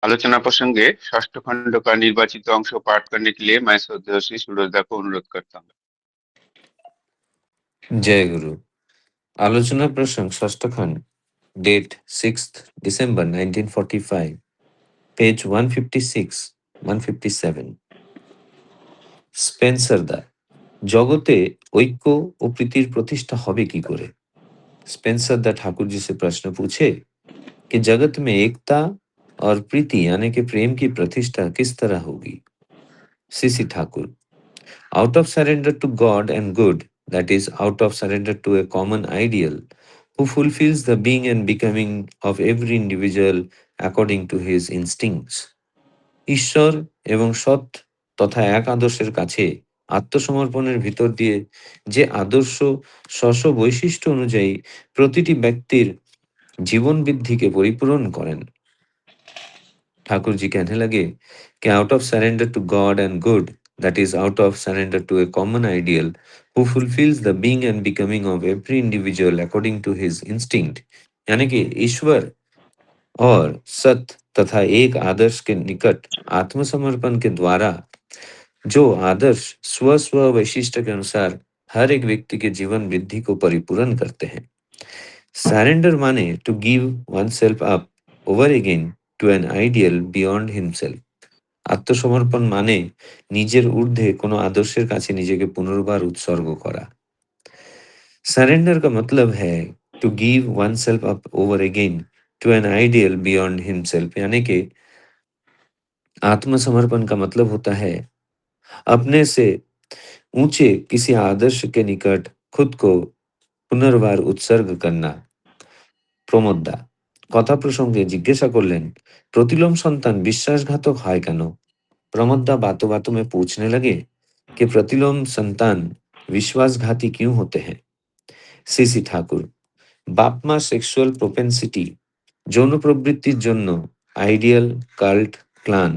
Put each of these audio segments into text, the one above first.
आलोचना प्रसंगे षष्ठ खंड का निर्वाचित अंश पाठ करने के लिए मैं श्रद्धेय श्री सूरजदा को अनुरोध करता हूँ। जय गुरु। आलोचना प्रसंग षष्ठ खंड, date 6th December 1945, page 156, 157। Spencer দা, जगते ऐक्य और प्रीतिर प्रतिष्ठा होबे की करे? स्पेंसर दा ठाकुर जी से प्रश्न पूछे कि जगत में एकता और प्रीति यानी कि प्रेम की प्रतिष्ठा किस तरह होगी? CC Thakur, out of surrender to God and good, that is, out of surrender to a common ideal, who fulfills the being and becoming of every individual according to his instincts. ঈশ্বর এবং সৎ তথা এক আদর্শের কাছে আত্মসমর্পণের ভিতর দিয়ে যে আদর্শ স্ব বৈশিষ্ট্য অনুযায়ী প্রতিটি ব্যক্তির জীবন বৃদ্ধিকে পরিপূরণ করেন। ठाकुर जी कहने लगे कि out of surrender to God and good, that is, out of surrender to a common ideal, who fulfills the being and becoming of every individual according to his instinct, यानी कि ईश्वर और सत तथा एक आदर्श के निकट आत्मसमर्पण के द्वारा जो आदर्श स्व स्व वैशिष्ट के अनुसार हर एक व्यक्ति के जीवन वृद्धि को परिपूर्ण करते हैं। सरेंडर माने to give oneself up over again to an ideal beyond himself. আত্মসমর্পণ মানে নিজের ঊর্ধ্বে কোনো আদর্শের কাছে নিজেকে পুনর্বার উৎসর্গ করা। सरेंडर का मतलब है to give oneself up over again to an ideal beyond himself, यानी कि आत्मसमर्पण का मतलब होता है अपने से ऊंचे किसी आदर्श के निकट खुद को पुनर्बार उत्सर्ग करना। प्रमोद दा কথা প্রসঙ্গে জিজ্ঞাসা করলেন, প্রতিলোম সন্তান বিশ্বাসঘাতক হয় কেন? प्रमोद दा बातों बातों में पूछने लगे कि प्रतिलोम संतान विश्वासघाती क्यों होते हैं? सीसी ठाकुर, বাপ মা সেক্সুয়াল প্রপেন্সিটি যৌন প্রবৃত্তির জন্য আইডিয়াল, কাল্ট, ক্লান,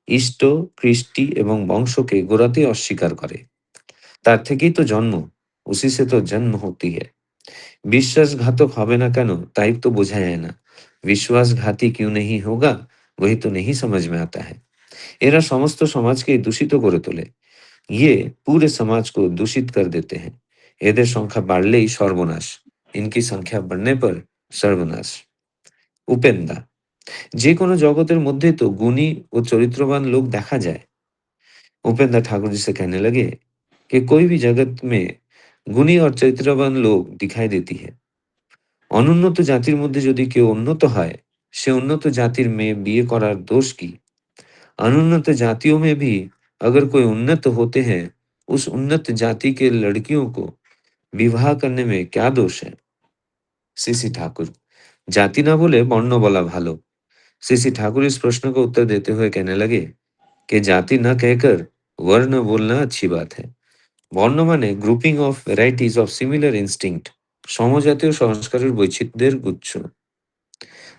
ইষ্ট, কৃষ্টি এবং বংশকে গোড়াতে অস্বীকার করে। তার থেকেই তো জন্ম, উসি সে তো জন্ম হতি है। বিশ্বাসঘাতক হবে না কেন তাই তো বোঝা যায় না। বিশ্বাসঘাতী क्यों नहीं होगा वही तो नहीं समझ में आता है। এরা সমস্ত সমাজকে দূষিত করে তোলে। ये पूरे समाज को दूषित कर देते हैं। এদের সংখ্যা বাড়লেই সর্বনাশ, इनकी संख्या बढ़ने पर सर्वनाश। उपेंदा, যে কোনো জগতের মধ্যে তো গুণী ও চরিত্রবান লোক দেখা যায়। उपेंद्र ठाकुर जी से कहने लगे कि कोई भी जगत में गुणी और चरित्रवान लोग दिखाई देती है। অনুন্নত জাতির মধ্যে যদি কেউ উন্নত হয়, সে উন্নত জাতির মেয়ে বিয়ে করার দোষ কি? अनुन्नत जातियों में भी अगर कोई उन्नत होते हैं, उस उन्नत जाति के लड़कियों को विवाह करने में क्या दोष है? सीसी ठाकुर, जाति ना बोले वर्ण बोला भालो। सीसी ठाकुर इस प्रश्न का उत्तर देते हुए कहने लगे कि जाति न कहकर वर्ण बोलना अच्छी बात है। वर्ण माने grouping of varieties of similar instinct, সমজাতীয় সংস্কারের বৈচিত্র্যের গুচ্ছ।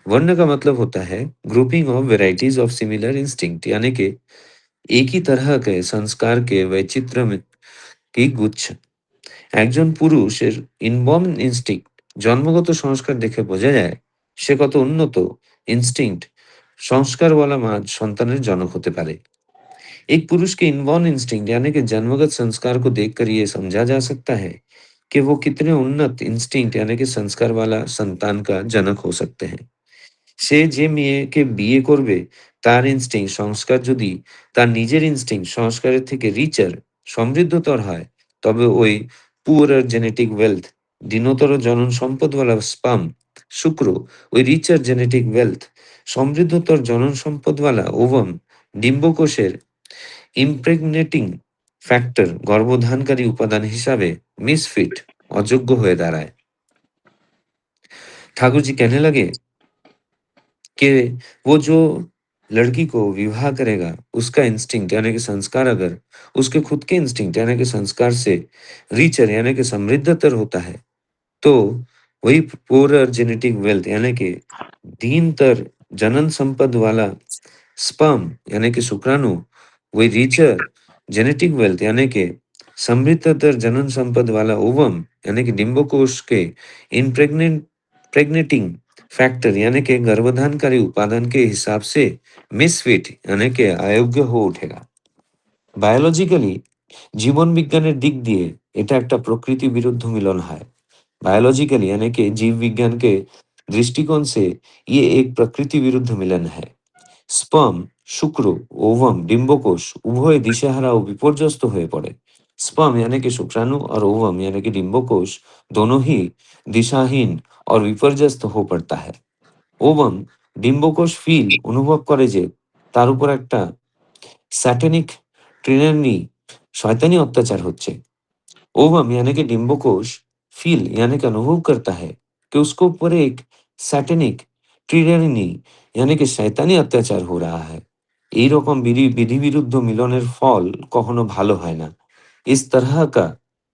वर्ण का मतलब होता है grouping of varieties of similar instinct, यानी कि एक ही तरह के संस्कार के वैचित्र में की गुच्छ। একজন পুরুষের ইনবর্ন ইনস্টিংক্ট জন্মগত সংস্কার দেখে বোঝা যায় সে কত উন্নত ইনস্টিংক্ট সংস্कारवाला সন্তানের জনক হতে পারে। एक पुरुष के इनबॉर्न इंस्टिंक्ट यानी कि जन्मगत संस्कार को देखकर ये समझा जा सकता है कि वो कितने उन्नत इंस्टिंक्ट यानी कि संस्कार वाला संतान का जनक हो सकते हैं। সে যে মেয়েকে বিয়ে করবে তার ইনস্টিংক্ট সংস্কার যদি তার নিজের ইনস্টিংক্ট সংস্কারের থেকে রিচার সমৃদ্ধতর হয়, তবে ওই পুয়ারার জেনেটিক ওয়েলথ দীনতর জনন সম্পদওয়ালা স্পাম শুক্র, ওই রিচার জেনেটিক ওয়েলথ সমৃদ্ধতর জনন সম্পদওয়ালা ওভম ডিম্বকোষের ইমপ্রেগনেটিং ফ্যাক্টর গর্ভধানকারী উপাদান হিসাবে মিসফিট অযোগ্য হয়ে দাঁড়ায়। ठाकुर जी कहने लगे कि वो जो लड़की को विवाह करेगा उसका इंस्टिंक्ट यानी कि संस्कार अगर उसके खुद के इंस्टिंक्ट यानी कि संस्कार से रिचर यानी कि समृद्धतर होता है, तो वही पुअरर जेनेटिक वेल्थ यानी कि दीनतर जनन संपद वाला स्पर्म यानी कि शुक्राणु, वही रिचर जेनेटिक वेल्थ यानी कि समृद्धतर जनन संपद वाला ओवम यानी कि डिंबकोश के इम्प्रेग्नेटिंग फैक्टर यानी कि गर्भधानकारी उपादान के हिसाब से मिसफिट यानी कि अयोग्य हो उठेगा। বায়োলজিক্যালি জীবনবিজ্ঞানের দিক দিয়ে এটা একটা प्रकृति विरुद्ध मिलन है। बायोलॉजिकली यानी कि जीव विज्ञान के दृष्टिकोण से ये एक प्रकृति विरुद्ध मिलन है। স্পার্ম, শুক্র, ওভাম, ডিম্বকোষ উভয় দিশেহারা ও বিপর্যস্ত হয়ে পড়ে। स्पर्म यानी कि शुक्राणु और ओवम यानी कि डिम्बकोष दोनों ही दिशाहीन और विपर्यस्त हो पड़ता है। ओवम ডিম্বকোষ ফিল অনুভব করে যে তার উপর একটা सैटेनिक ट्रिनिटी शैतानी अत्याचार होच्छे। ओवम यानी कि डिम्बकोष फील यानी कि अनुभव करता है कि उसके ऊपर एक सैटेनिक ट्रिनिटी यानी कि शैतानी अत्याचार हो रहा है। এই রকম विधि विरुद्ध मिलনের फल कखनो भालो হয় না। इस तरह का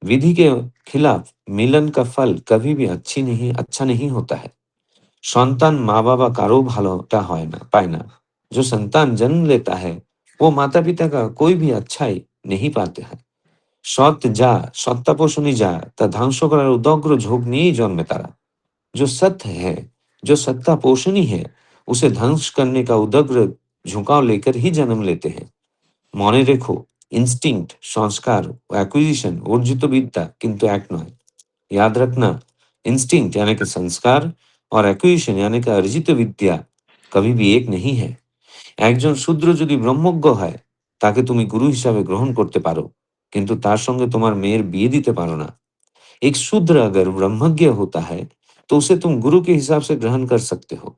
विधि के खिलाफ मिलन का फल कभी भी अच्छा नहीं होता है। সন্তান মা-বাবা কারো ভালোটা হয় না, পায় না। जो संतान जन्म लेता है, वो माता-पिता का कोई भी अच्छाई नहीं पाते हैं। সৎ যা সত্তাপোষণী যা তা ধ্বংস করার উদগ্র ঝোঁক নিয়েই জন্মে তারা। जो सत्य है, जो सत्ता पोषणी है, उसे ध्वंस करने का उदग्र झुकाव लेकर ही जन्म लेते हैं। মনে রেখো, ইনস্টিংক্ট, সংস্কার ও অ্যাকুইজিশন অর্জিত বিদ্যা কিন্তু এক নয়। याद रखना, इंस्टिंक्ट यानी कि संस्कार और एक्विजिशन यानी कि अर्जित विद्या कभी भी एक नहीं है। একজন শূদ্র যদি ব্রহ্মজ্ঞ হয় তাকে তুমি গুরু হিসাবে গ্রহণ করতে পারো, কিন্তু তার সঙ্গে তোমার মেয়ের বিয়ে দিতে পারো না। एक शूद्र अगर ब्रह्मज्ञ होता है तो उसे तुम गुरु के हिसाब से ग्रहण कर सकते हो,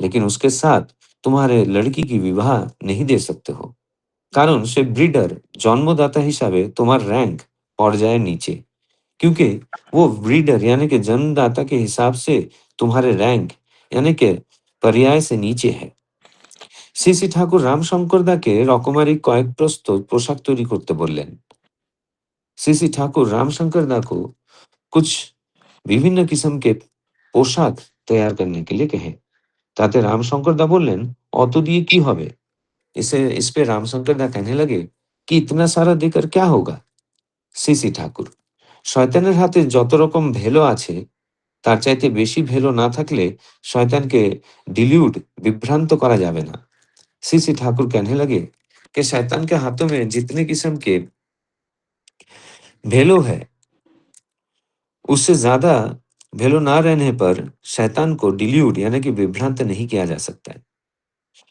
लेकिन उसके साथ तुम्हारे लड़की की विवाह नहीं दे सकते हो, कारण से ब्रीडर जन्मदाता हिसाबे तुम्हार रैंक पर्याय नीचे, क्योंकि वो ब्रीडर यानी कि जन्मदाता के हिसाब से तुम्हारे रैंक यानी कि पर्याय से नीचे है। শ্রী শ্রী ঠাকুর রামশঙ্করদাকে রকমারি কয়েক প্রস্তুত পোশাক তৈরি করতে বললেন। শ্রী শ্রী ঠাকুর रामशंकर को कुछ विभिन्न किस्म के पोशाक तैयार करने के लिए कहे। ताते रामशंकर दा बोललेन, "अत दिए की হবে?" इस पे रामशंकर दा कहने लगे कि इतना सारा देकर क्या होगा? শ্রী শ্রী ঠাকুর, শয়তানের হাতে যত রকম ভেলো আছে তার চাইতে বেশি ভেলো না থাকলে শয়তানকে डिल्यूट विभ्रांत करा जावे ना। श्री श्री ठाकुर कहने लगे कि शैतान के हाथों में जितने किस्म के भेलो है, उससे ज्यादा भेलो ना रहने पर शैतान को डिल्यूट यानी कि विभ्रांत नहीं किया जा सकता है।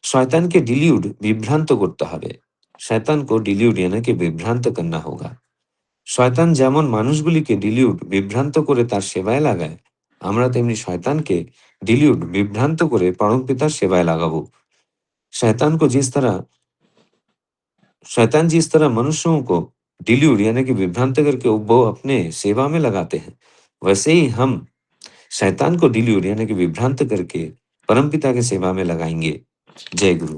शैतान के डिल्यूट विभ्रांत करते হবে। शैतान को डिल्यूट यानी कि विभ्रांत करना होगा। শয়তান যেমন মানুষগুলিকে ডিলিউট বিভ্রান্ত করে তার সেবায় লাগায়, আমরা তেমনি শয়তানকে डिल्यूट विभ्रांत করে परमपितार सेवाয় লাগাবো। शैतान को जिस तरह शैतान जिस तरह मनुष्यों को डिल्यूट यानी कि विभ्रांत करके वो अपने सेवा में लगाते हैं, वैसे ही हम शैतान को डिल्यूट यानी कि विभ्रांत करके परमपिता की सेवा में लगाएंगे। जय गुरु।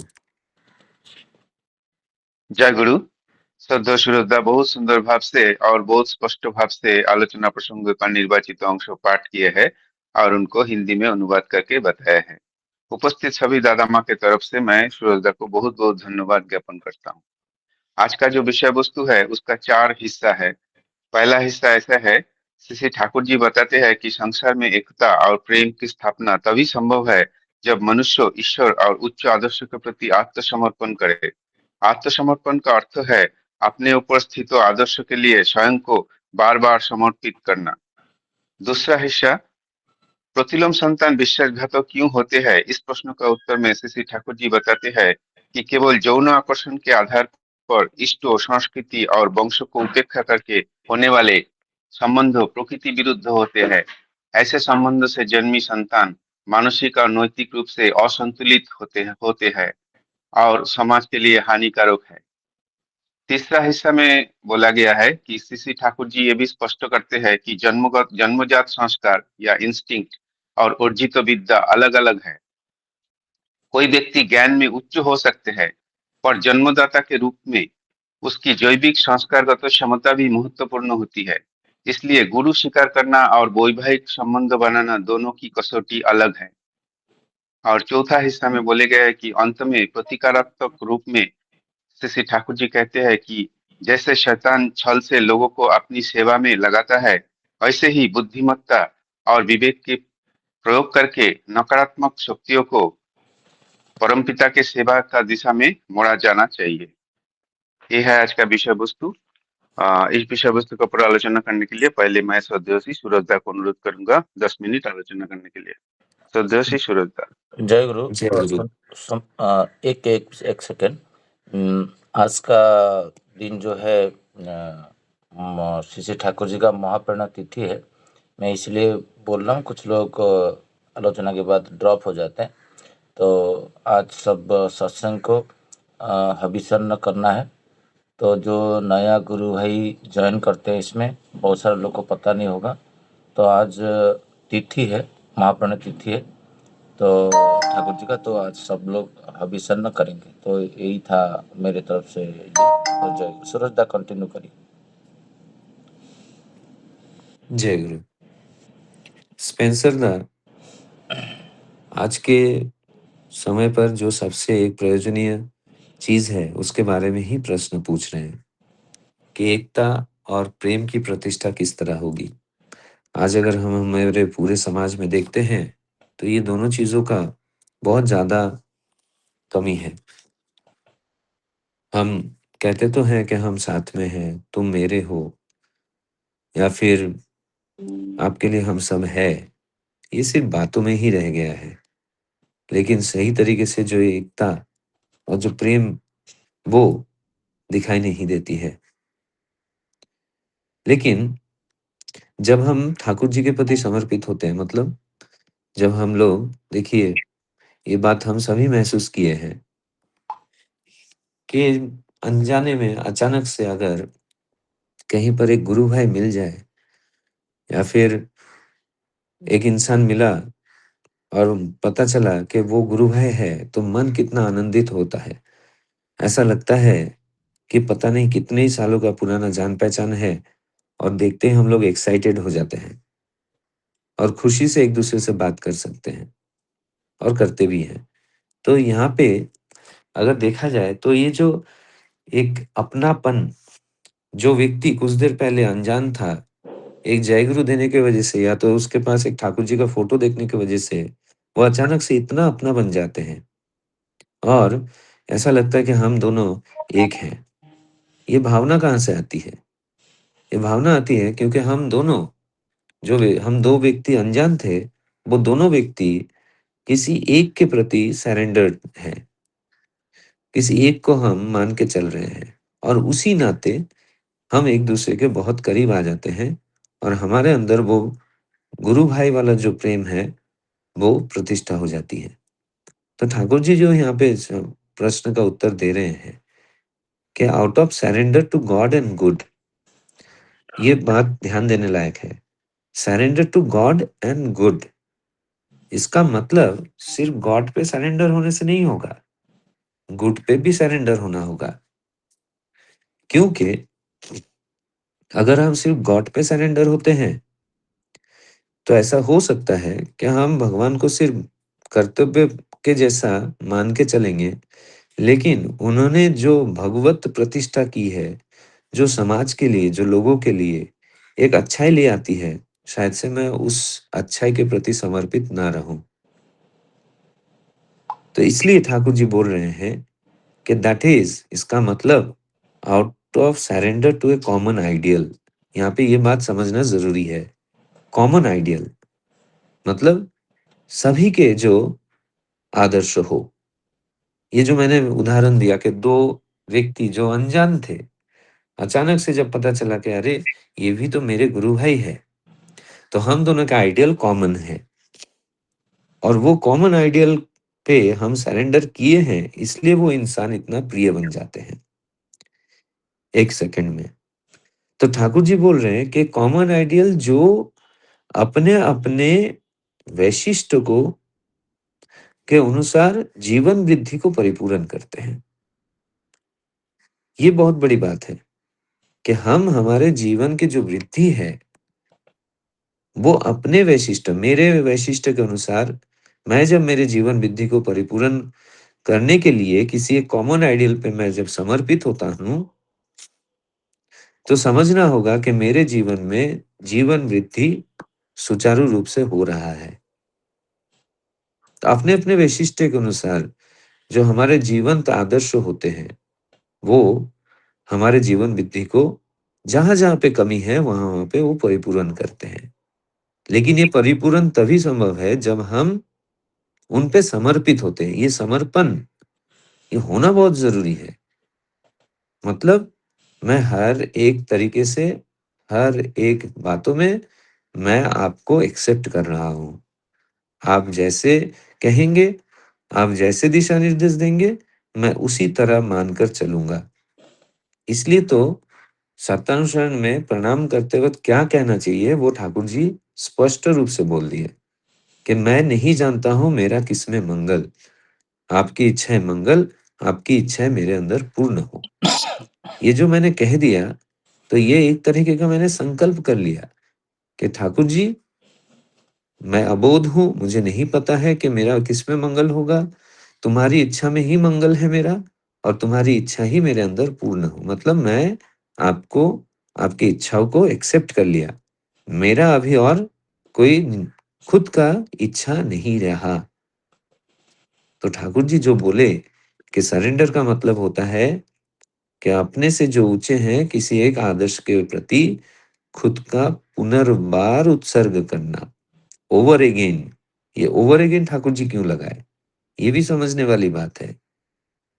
जय गुरु। श्रद्धा श्रद्धा बहुत सुंदर भाव से और बहुत स्पष्ट भाव से आलोचना प्रसंग का निर्वाचित अंश पाठ किए हैं और उनको हिंदी में अनुवाद करके बताया है। उपस्थित सभी दादा माँ के तरफ से मैं सूरजदा को बहुत बहुत धन्यवाद ज्ञापन करता हूँ। आज का जो विषय वस्तु है उसका 4 हिस्सा है। पहला हिस्सा ऐसा है, श्री श्री ठाकुर जी बताते हैं कि संसार में एकता और प्रेम की स्थापना तभी संभव है जब मनुष्य ईश्वर और उच्च आदर्श के प्रति आत्मसमर्पण करे। आत्मसमर्पण का अर्थ है अपने ऊपर स्थित आदर्श के लिए स्वयं को बार बार समर्पित करना। दूसरा हिस्सा, प्रतिलोम संतान विश्वासघातक क्यों होते हैं, इस प्रश्न का उत्तर में श्री श्री ठाकुर जी बताते हैं कि केवल यौन आकर्षण के आधार पर इष्ट संस्कृति और वंश को उपेक्षा करके होने वाले संबंध प्रकृति विरुद्ध होते हैं। ऐसे संबंध से जन्मी संतान मानसिक और नैतिक रूप से असंतुलित होते हैं और समाज के लिए हानिकारक है। तीसरा हिस्सा में बोला गया है कि श्री श्री ठाकुर जी ये भी स्पष्ट करते हैं कि जन्मजात संस्कार या इंस्टिंक्ट और अर्जित विद्या अलग अलग है। कोई व्यक्ति ज्ञान में उच्च हो सकते हैं, पर जन्मदाता के रूप में उसकी जैविक संस्कारगत क्षमता भी महत्वपूर्ण होती है। इसलिए गुरु स्वीकार करना और वैवाहिक संबंध बनाना दोनों की कसौटी अलग है। और चौथा हिस्सा में बोले गए है कि अंत में प्रतिकारात्मक रूप में श्री श्री ठाकुर जी कहते हैं कि जैसे शैतान छल से लोगों को अपनी सेवा में लगाता है, वैसे ही बुद्धिमत्ता और विवेक के प्रयोग करके नकारात्मक शक्तियों को परमपिता के सेवा का दिशा में मोड़ा जाना चाहिए। ये है आज का विषय वस्तु। इस विषय वस्तु के ऊपर आलोचना करने के लिए पहले मैं श्रद्धेय सूरजदा को अनुरोध करूंगा 10 मिनट आलोचना करने के लिए। श्रद्धेय सूरजदा। जय गुरु। जय गुरु। एक सेकेंड। आज का दिन जो है श्री श्री ठाकुर जी का महाप्राण तिथि है। मैं इसलिए बोल रहा हूँ, कुछ लोग आलोचना के बाद ड्रॉप हो जाते हैं। तो आज सब सत्संग को हविषण करना है। तो जो नया गुरु भाई ज्वाइन करते हैं, इसमें बहुत सारे लोग को पता नहीं होगा। तो आज तिथि है, महाप्राण तिथि है, तो ठाकुर जी का, तो आज सब लोग हविषण करेंगे। तो यही था मेरे तरफ से। तो जय सूरज दा, कंटिन्यू करिए। जय गुरु। स्पेंसर दा आज के समय पर जो सबसे एक प्रयोजनीय चीज है उसके बारे में ही प्रश्न पूछ रहे हैं कि एकता और प्रेम की प्रतिष्ठा किस तरह होगी। आज अगर हम हमारे पूरे समाज में देखते हैं तो ये दोनों चीजों का बहुत ज्यादा कमी है। हम कहते तो हैं कि हम साथ में हैं, तुम मेरे हो, या फिर आपके लिए हम सब है। ये सिर्फ बातों में ही रह गया है, लेकिन सही तरीके से जो एकता और जो प्रेम वो दिखाई नहीं देती है। लेकिन जब हम ठाकुर जी के प्रति समर्पित होते हैं, मतलब जब हम लोग, देखिए, ये बात हम सभी महसूस किए हैं कि अनजाने में अचानक से अगर कहीं पर एक गुरु भाई मिल जाए या फिर एक इंसान मिला और पता चला कि वो गुरु भाई है, तो मन कितना आनंदित होता है। ऐसा लगता है कि पता नहीं कितने ही सालों का पुराना जान पहचान है, और देखते ही हम लोग एक्साइटेड हो जाते हैं और खुशी से एक दूसरे से बात कर सकते हैं और करते भी हैं। तो यहाँ पे अगर देखा जाए तो ये जो एक अपनापन, जो व्यक्ति कुछ देर पहले अनजान था, एक जयगुरु देने की वजह से या तो उसके पास एक ठाकुर जी का फोटो देखने की वजह से वो अचानक से इतना अपना बन जाते हैं और ऐसा लगता है कि हम दोनों एक हैं। ये भावना कहाँ से आती है? ये भावना आती है क्योंकि हम दो व्यक्ति अनजान थे, वो दोनों व्यक्ति किसी एक के प्रति सरेंडर्ड हैं। किसी एक को हम मान के चल रहे हैं और उसी नाते हम एक दूसरे के बहुत करीब आ जाते हैं और हमारे अंदर वो गुरु भाई वाला जो प्रेम है वो प्रतिष्ठा हो जाती है। तो ठाकुर जी जो यहाँ पे इस प्रश्न का उत्तर दे रहे हैं कि out of surrender to God and good, ये बात ध्यान देने लायक है। Surrender to God and good, इसका मतलब सिर्फ गॉड पे सरेंडर होने से नहीं होगा, गुड पे भी सरेंडर होना होगा। क्योंकि अगर हम सिर्फ गॉड पे सरेंडर होते हैं तो ऐसा हो सकता है कि हम भगवान को सिर्फ कर्तव्य के जैसा मान के चलेंगे, लेकिन उन्होंने जो भगवत प्रतिष्ठा की है, जो समाज के लिए, जो लोगों के लिए एक अच्छाई ले आती है, शायद से मैं उस अच्छाई के प्रति समर्पित ना रहूं। तो इसलिए ठाकुर जी बोल रहे हैं कि दैट इज, इसका मतलब out of surrender to a common ideal. यहाँ पे ये बात समझना जरूरी है। कॉमन आइडियल मतलब सभी के जो आदर्श हो। ये जो मैंने उदाहरण दिया कि दो व्यक्ति जो अनजान थे, अचानक से जब पता चला कि अरे ये भी तो मेरे गुरु भाई है, तो हम दोनों का आइडियल कॉमन है और वो कॉमन आइडियल पे हम सरेंडर किए हैं, इसलिए वो इंसान इतना प्रिय बन जाते हैं एक सेकंड में। तो ठाकुर जी बोल रहे हैं कि कॉमन आइडियल जो अपने अपने वैशिष्ट्य को के अनुसार जीवन वृद्धि को परिपूर्ण करते हैं। ये बहुत बड़ी बात है कि हम हमारे जीवन की जो वृद्धि है वो अपने वैशिष्ट्य, मेरे वैशिष्ट्य के अनुसार, मैं जब मेरे जीवन वृद्धि को परिपूर्ण करने के लिए किसी एक कॉमन आइडियल पे मैं जब समर्पित होता हूं, तो समझना होगा कि मेरे जीवन में जीवन वृद्धि सुचारू रूप से हो रहा है। अपने-अपने वैशिष्ट्य के अनुसार जो हमारे जीवंत आदर्श होते हैं, वो हमारे जीवन वृद्धि को जहाँ-जहाँ पे कमी है, वहाँ-वहाँ पे वो परिपूर्ण करते हैं। लेकिन ये परिपूरण तभी संभव है जब हम उन पे समर्पित होते हैं। ये समर्पण, ये होना बहुत ज़रूरी है। मतलब मैं हर एक तरीके से, हर एक बातों में मैं आपको एक्सेप्ट कर रहा हूँ। आप जैसे कहेंगे, आप जैसे दिशा निर्देश देंगे, मैं उसी तरह मानकर चलूँगा। इसलिए तो सत्यानुसरण में प्रणाम करते वक़्त क्या कहना चाहिए, वो ठाकुर जी स्पष्ट रूप से बोल दिए कि मैं नहीं जानता हूँ मेरा किसमें मंगल। आपकी इच्छा है मंगल, आपकी इच्छा है मेरे अंदर पूर्ण हो। ये जो मैंने कह दिया, तो ये एक तरीके का मैंने संकल्प कर लिया कि ठाकुर जी, मैं अबोध हूँ, मुझे नहीं पता है कि मेरा किसमें मंगल होगा। तुम्हारी इच्छा में ही मंगल है मेरा और तुम्हारी इच्छा ही मेरे अंदर पूर्ण हो। मतलब मैं आपको, आपकी इच्छाओं को एक्सेप्ट कर लिया। मेरा अभी और कोई खुद का इच्छा नहीं रहा। तो ठाकुर जी जो बोले कि सरेंडर का मतलब होता है कि अपने से जो ऊँचे हैं, किसी एक आदर्श के प्रति खुद का पुनर्बार उत्सर्ग करना। ओवर अगेन, ये ओवर अगेन ठाकुर जी क्यों लगाए? ये भी समझने वाली बात है।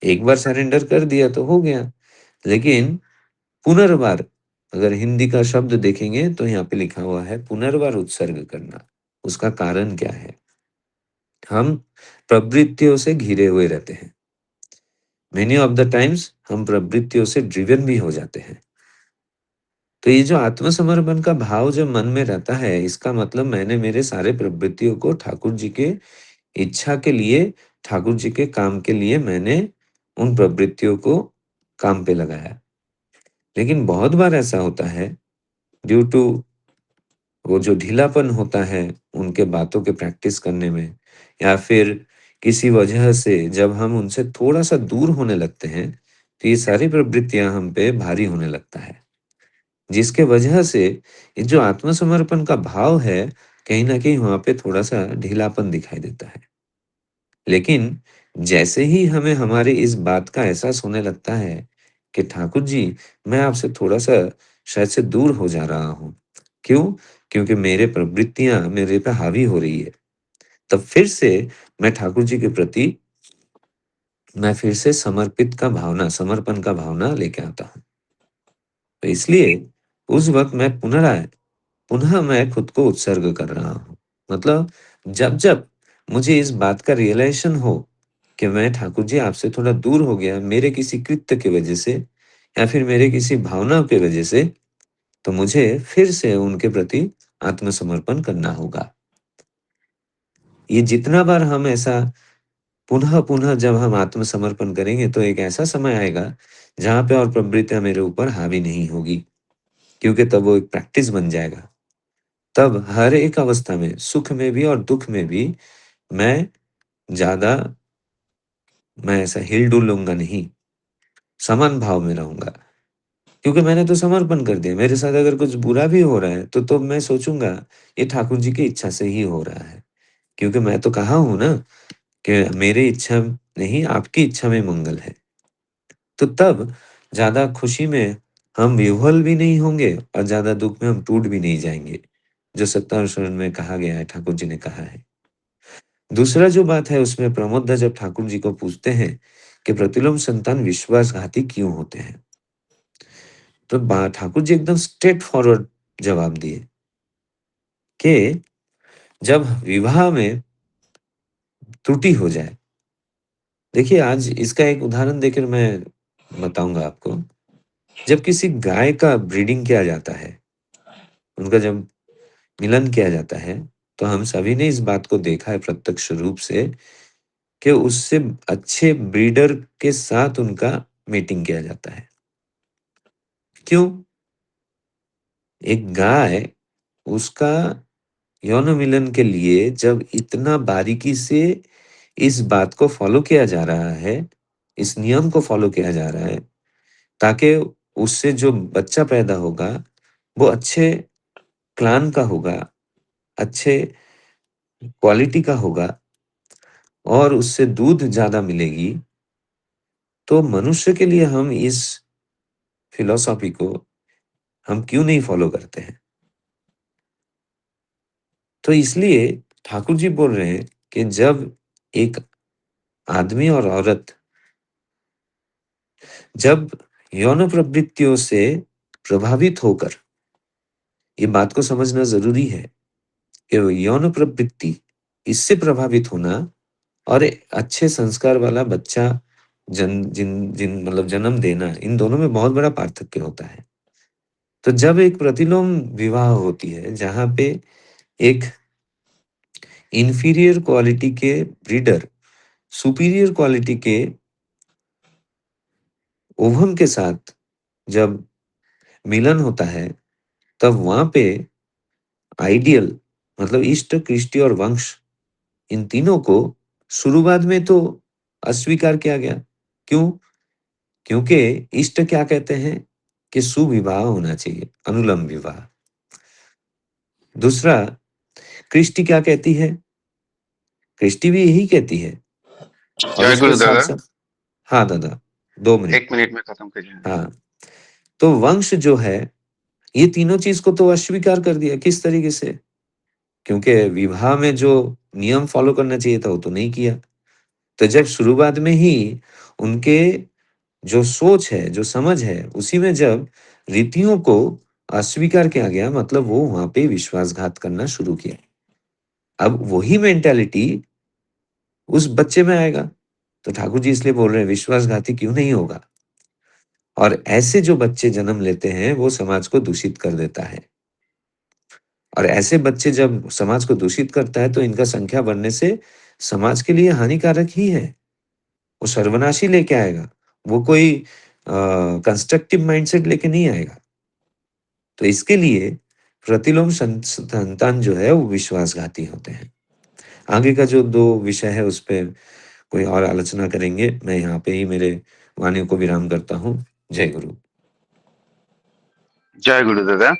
एक बार सरेंडर कर दिया तो हो गया, लेकिन पुनर्बार, अगर हिंदी का शब्द देखेंगे तो यहाँ पे लिखा हुआ है पुनर्बार उत्सर्ग करना। उसका कारण क्या है? हम प्रवृत्तियों से घिरे हुए रहते हैं। मेनी ऑफ द टाइम्स हम प्रवृत्तियों से ड्रिवन भी हो जाते हैं। तो ये जो आत्मसमर्पण का भाव जब मन में रहता है, इसका मतलब मैंने मेरे सारे प्रवृत्तियों को ठाकुर जी के इच्छा के लिए, ठाकुर जी के काम के लिए मैंने उन प्रवृत्तियों को काम पे लगाया। लेकिन बहुत बार ऐसा होता है, ड्यू टू वो जो ढीलापन होता है उनके बातों के प्रैक्टिस करने में, या फिर किसी वजह से जब हम उनसे थोड़ा-सा दूर होने लगते हैं, तो ये सारी प्रवृत्तियाँ हम पे भारी होने लगता है। जिसके वजह से ये जो आत्मसमर्पण का भाव है, कहीं न कहीं वहाँ पे थोड़ा-सा ढीलापन दिखाई देता है। लेकिन जैसे ही हमें हमारी इस बात का एहसास होने लगता है कि ठाकुर जी, मैं आपसे थोड़ा-सा शायद से दूर हो जा रहा हूँ। क्यों? क्योंकि मेरे प्रवृत्तियाँ मेरे पे हावी हो रही है। तब फिर से मैं ठाकुर जी के प्रति मैं फिर से समर्पित का भावना, समर्पण का भावना लेके आता हूँ। तो इसलिए उस वक़्त मैं पुनः मैं खुद को उत्सर्ग कर रहा हूँ। मतलब जब-जब मुझे इस बात का रियलाइज़ेशन हो कि मैं ठाकुर जी आपसे थोड़ा दूर हो गया मेरे किसी कृत्य की वज़ह से या फिर मेरे किसी भावना की वज़ह से, तो मुझे फिर से उनके प्रति आत्मसमर्पण करना होगा। ये जितना बार हम ऐसा पुनः-पुनः जब हम आत्मसमर्पण करेंगे, तो एक ऐसा समय आएगा, जहाँ पे और प्रवृत्तियाँ मेरे ऊपर हावी नहीं होगी, क्योंकि तब वो एक प्रैक्टिस बन जाएगा। तब हर एक अवस्था में, सुख में भी और दुःख में भी मैं ज़्यादा मैं ऐसा हिल-डुल लूँगा नहीं, समान भाव में रहूँगा। क्योंकि मैंने तो समर्पण कर दिया, मेरे साथ अगर कुछ बुरा भी हो रहा है, तो मैं सोचूँगा, ये ठाकुर जी की इच्छा से ही हो रहा है। क्योंकि मैं तो कहा हूँ ना कि मेरी इच्छा नहीं, आपकी इच्छा में मंगल है। तो तब ज़्यादा खुशी में हम विह्वल भी नहीं होंगे और ज़्यादा दुःख में हम टूट भी नहीं जाएँगे, जो सत्तानुसरण में कहा गया है, ठाकुर जी ने कहा है। दूसरा जो बात है उसमें प्रमोद जब ठाकुर जी को पूछते हैं कि प्रतिलोम संतान विश्वासघाती क्यों होते हैं? तो बा ठाकुर जी एकदम स्ट्रेट फॉरवर्ड जवाब दिए कि जब विवाह में त्रुटि हो जाए, देखिए आज इसका एक उदाहरण देकर मैं बताऊँगा आपको। जब किसी गाय का ब्रीडिंग किया जाता है, उनका जब मिलन किया जाता है, तो हम सभी ने इस बात को देखा है प्रत्यक्ष रूप से कि उससे अच्छे ब्रीडर के साथ उनका मेटिंग किया जाता है। क्यों? एक गाय, उसका यौन मिलन के लिए जब इतना बारीकी से इस बात को फ़ॉलो किया जा रहा है, इस नियम को फ़ॉलो किया जा रहा है, ताकि उससे जो बच्चा पैदा होगा, वो अच्छे क्लान का होगा, अच्छे क्वालिटी का होगा, और उससे दूध ज़्यादा मिलेगी, तो मनुष्य के लिए हम इस फिलॉसफी को हम क्यों नहीं फ़ॉलो करते हैं? तो इसलिए ठाकुर जी बोल रहे हैं कि जब एक आदमी और औरत जब यौन प्रवृत्तियों से प्रभावित होकर, ये बात को समझना ज़रूरी है कि वो यौन प्रवृत्ति इससे प्रभावित होना और अच्छे संस्कार वाला बच्चा जन जिन जिन मतलब जन्म देना, इन दोनों में बहुत बड़ा पार्थक्य होता है। तो जब एक प्रतिलोम विवाह होती है, जहाँ पे एक इन्फीरियर क्वालिटी के ब्रीडर सुपीरियर क्वालिटी के ओवम के साथ जब मिलन होता है, तब वहाँ पे आइडियल मतलब इष्ट, कृष्टि और वंश, इन तीनों को शुरुआत में तो अस्वीकार किया गया। क्यों? क्योंकि इष्ट क्या कहते हैं कि सुविवाह होना चाहिए, अनुलम विवाह। दूसरा, कृष्टि क्या कहती है? कृष्टि भी यही कहती है। और जय उसके गुरु दादा। साथ-साथ हाँ दादा, 2 मिनट। 1 मिनट में खत्म कीजिए। हाँ, तो वंश जो है, ये तीनों चीज़ को तो अस्वीकार कर दिया। किस तरीके से? क्योंकि विवाह में जो नियम फ़ॉलो करना चाहिए था, वो तो नहीं किया। तो जब शुरुआत में ही उनके जो सोच है, जो समझ है, उसी में जब रीतियों को अस्वीकार किया गया, मतलब वो वहाँ पे विश्वासघात करना शुरू किया। अब वही मेंटालिटी उस बच्चे में आएगा। तो ठाकुर जी इसलिए बोल रहे हैं विश्वासघाती क्यों नहीं होगा? और ऐसे जो बच्चे जन्म लेते हैं, वो समाज को दूषित कर देता है। और ऐसे बच्चे जब समाज को दूषित करता है, तो इनका संख्या बढ़ने से समाज के लिए हानिकारक ही है। वो सर्वनाशी लेके आएगा। वो कोई कंस्ट्रक्टिव माइंडसेट लेके नहीं आएगा। तो इसके लिए प्रतिलोम संतान जो है वो विश्वासघाती होते हैं। आगे का जो 2 विषय है उस पे कोई और आलोचना करेंगे। मैं यहाँ पे ही मेरे वाणियों को विराम करता हूँ। जय गुरु। जय गुरु दादा।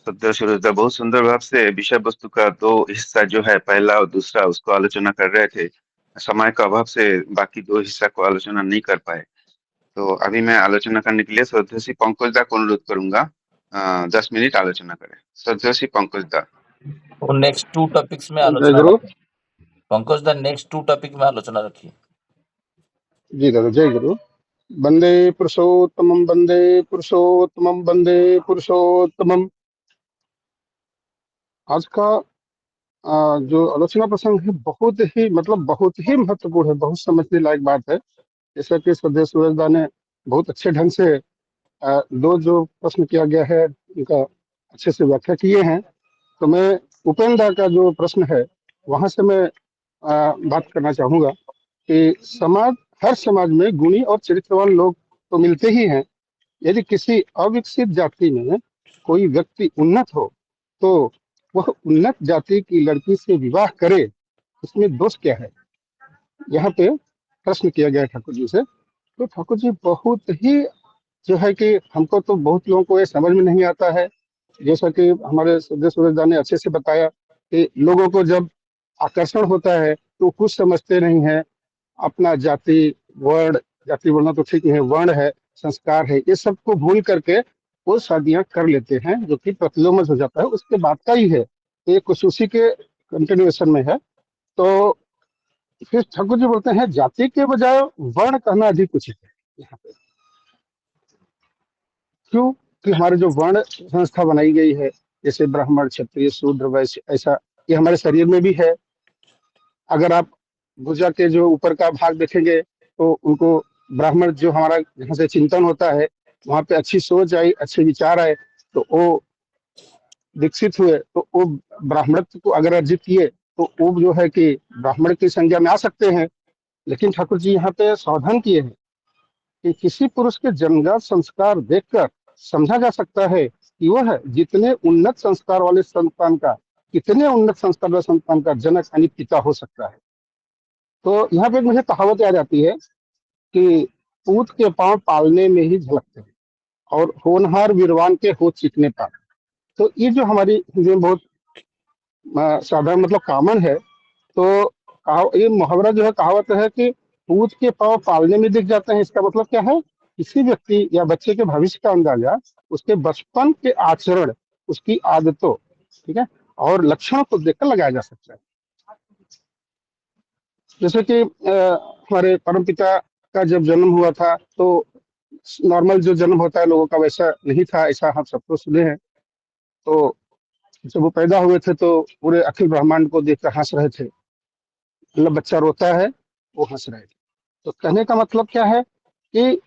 सत्य सुरदा बहुत सुंदर भाव से विषय वस्तु का 2 हिस्सा जो है, पहला और दूसरा, उसको आलोचना कर रहे थे। समय का अभाव से बाकी 2 हिस्सा को आलोचना नहीं कर पाए। तो अभी मैं आलोचना करने के लिए श्रद्धेय पंकज दा को अनुरोध करूंगा, 10 मिनट आलोचना करें। श्रद्धेय पंकज दा। वो नेक्स्ट 2 टॉपिक्स में जय आलोचना गुरु। रखें। पंकज दा नेक्स्ट 2 टॉपिक में आलोचना रखिए। जी दादा, जय गुरु। वंदे पुरुषोत्तमम, वंदे पुरुषोत्तमम, वंदे पुरुषोत्तमम। आज का जो आलोचना प्रसंग है, बहुत ही बहुत ही महत्वपूर्ण है, बहुत समझने लायक बात है। जैसा कि श्रद्धेय सूरजदा ने बहुत अच्छे ढंग से 2 जो प्रश्न किया गया है उनका अच्छे से व्याख्या किए हैं। तो मैं उपेंद्र दा का जो प्रश्न है वहां से मैं बात करना चाहूंगा कि हर समाज में गुणी और चरित्रवान लोग तो मिलते ही हैं। यदि किसी अविकसित जाति में कोई व्यक्ति उन्नत हो, तो वह उन्नत जाति की लड़की से विवाह करे, इसमें दोष क्या है? यहाँ पे प्रश्न किया गया ठाकुर जी से। तो ठाकुर जी बहुत ही जो है कि हमको तो बहुत लोगों को ये समझ में नहीं आता है। जैसा कि हमारे श्रद्धेय सूरजदा ने अच्छे से बताया कि लोगों को जब आकर्षण होता है तो कुछ समझते नहीं है। अपना जाति बोलना तो ठीक नहीं है, वर्ण है, संस्कार है, ये सबको भूल करके वो शादियां कर लेते हैं, जो कि प्रतिलोमज हो जाता है। उसके बाद का ही है, ये कुछ उसी के कंटिन्यूएशन में है। तो फिर ठाकुर जी बोलते हैं जाति के बजाय वर्ण कहना अधिक उचित है यहाँ पे। क्यों? कि हमारे जो वर्ण संस्था बनाई गई है, जैसे ब्राह्मण, क्षत्रिय, शूद्र, वैश्य, ऐसा ये हमारे शरीर में भी है। अगर आप भुजा के जो ऊपर का भाग देखेंगे तो उनको ब्राह्मण, जो हमारा जहाँ से चिंतन होता है, वहां पे अच्छी सोच आई, अच्छे विचार आए, तो वो विकसित हुए, तो वो ब्राह्मणत्व को अगर अर्जित किए तो वो जो है कि ब्राह्मण की संज्ञा में आ सकते हैं। लेकिन ठाकुर जी यहाँ पे सावधान किए हैं कि किसी पुरुष के जन्मजात संस्कार देखकर समझा जा सकता है कि वह जितने उन्नत संस्कार वाले संतान का कितने उन्नत संस्कार वाले संतान का जनक यानी पिता हो सकता है। तो यहाँ पे मुझे कहावत याद आती है कि पूत के पांव पालने में ही झलकते हैं और होनहार वीरवान के हो चिकने पार। तो ये जो हमारी हिंदी में बहुत साधारण कॉमन है। तो ये मुहावरा जो है, कहावत है कि पूत के पाँव पालने में दिख जाते हैं। इसका मतलब क्या है? किसी व्यक्ति या बच्चे के भविष्य का अंदाजा उसके बचपन के आचरण, उसकी आदतों, ठीक है, और लक्षणों को देखकर लगाया जा सकता है। जैसे कि हमारे परमपिता का जब जन्म हुआ था तो नॉर्मल जो जन्म होता है लोगों का वैसा नहीं था, ऐसा हम सबको सुने हैं। तो जब वो पैदा हुए थे तो पूरे अखिल ब्रह्मांड को देखकर हंस रहे थे। मतलब बच्चा रोता है, वो हंस रहे थे। तो कहने का मतलब क्या है कि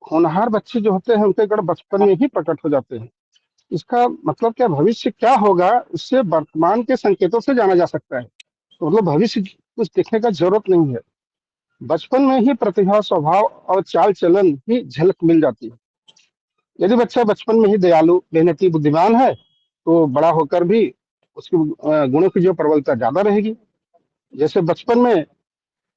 होनहार बच्चे जो होते हैं उनके गढ़ बचपन में ही प्रकट हो जाते हैं। इसका मतलब क्या, भविष्य क्या होगा उससे वर्तमान के संकेतों से जाना जा सकता है। तो मतलब भविष्य की कुछ देखने का जरूरत नहीं है, बचपन में ही प्रतिभा, स्वभाव और चाल चलन की झलक मिल जाती है। यदि बच्चा बचपन में ही दयालु, मेहनती, बुद्धिमान है तो बड़ा होकर भी उसकी गुणों की जो प्रबलता ज्यादा रहेगी। जैसे बचपन में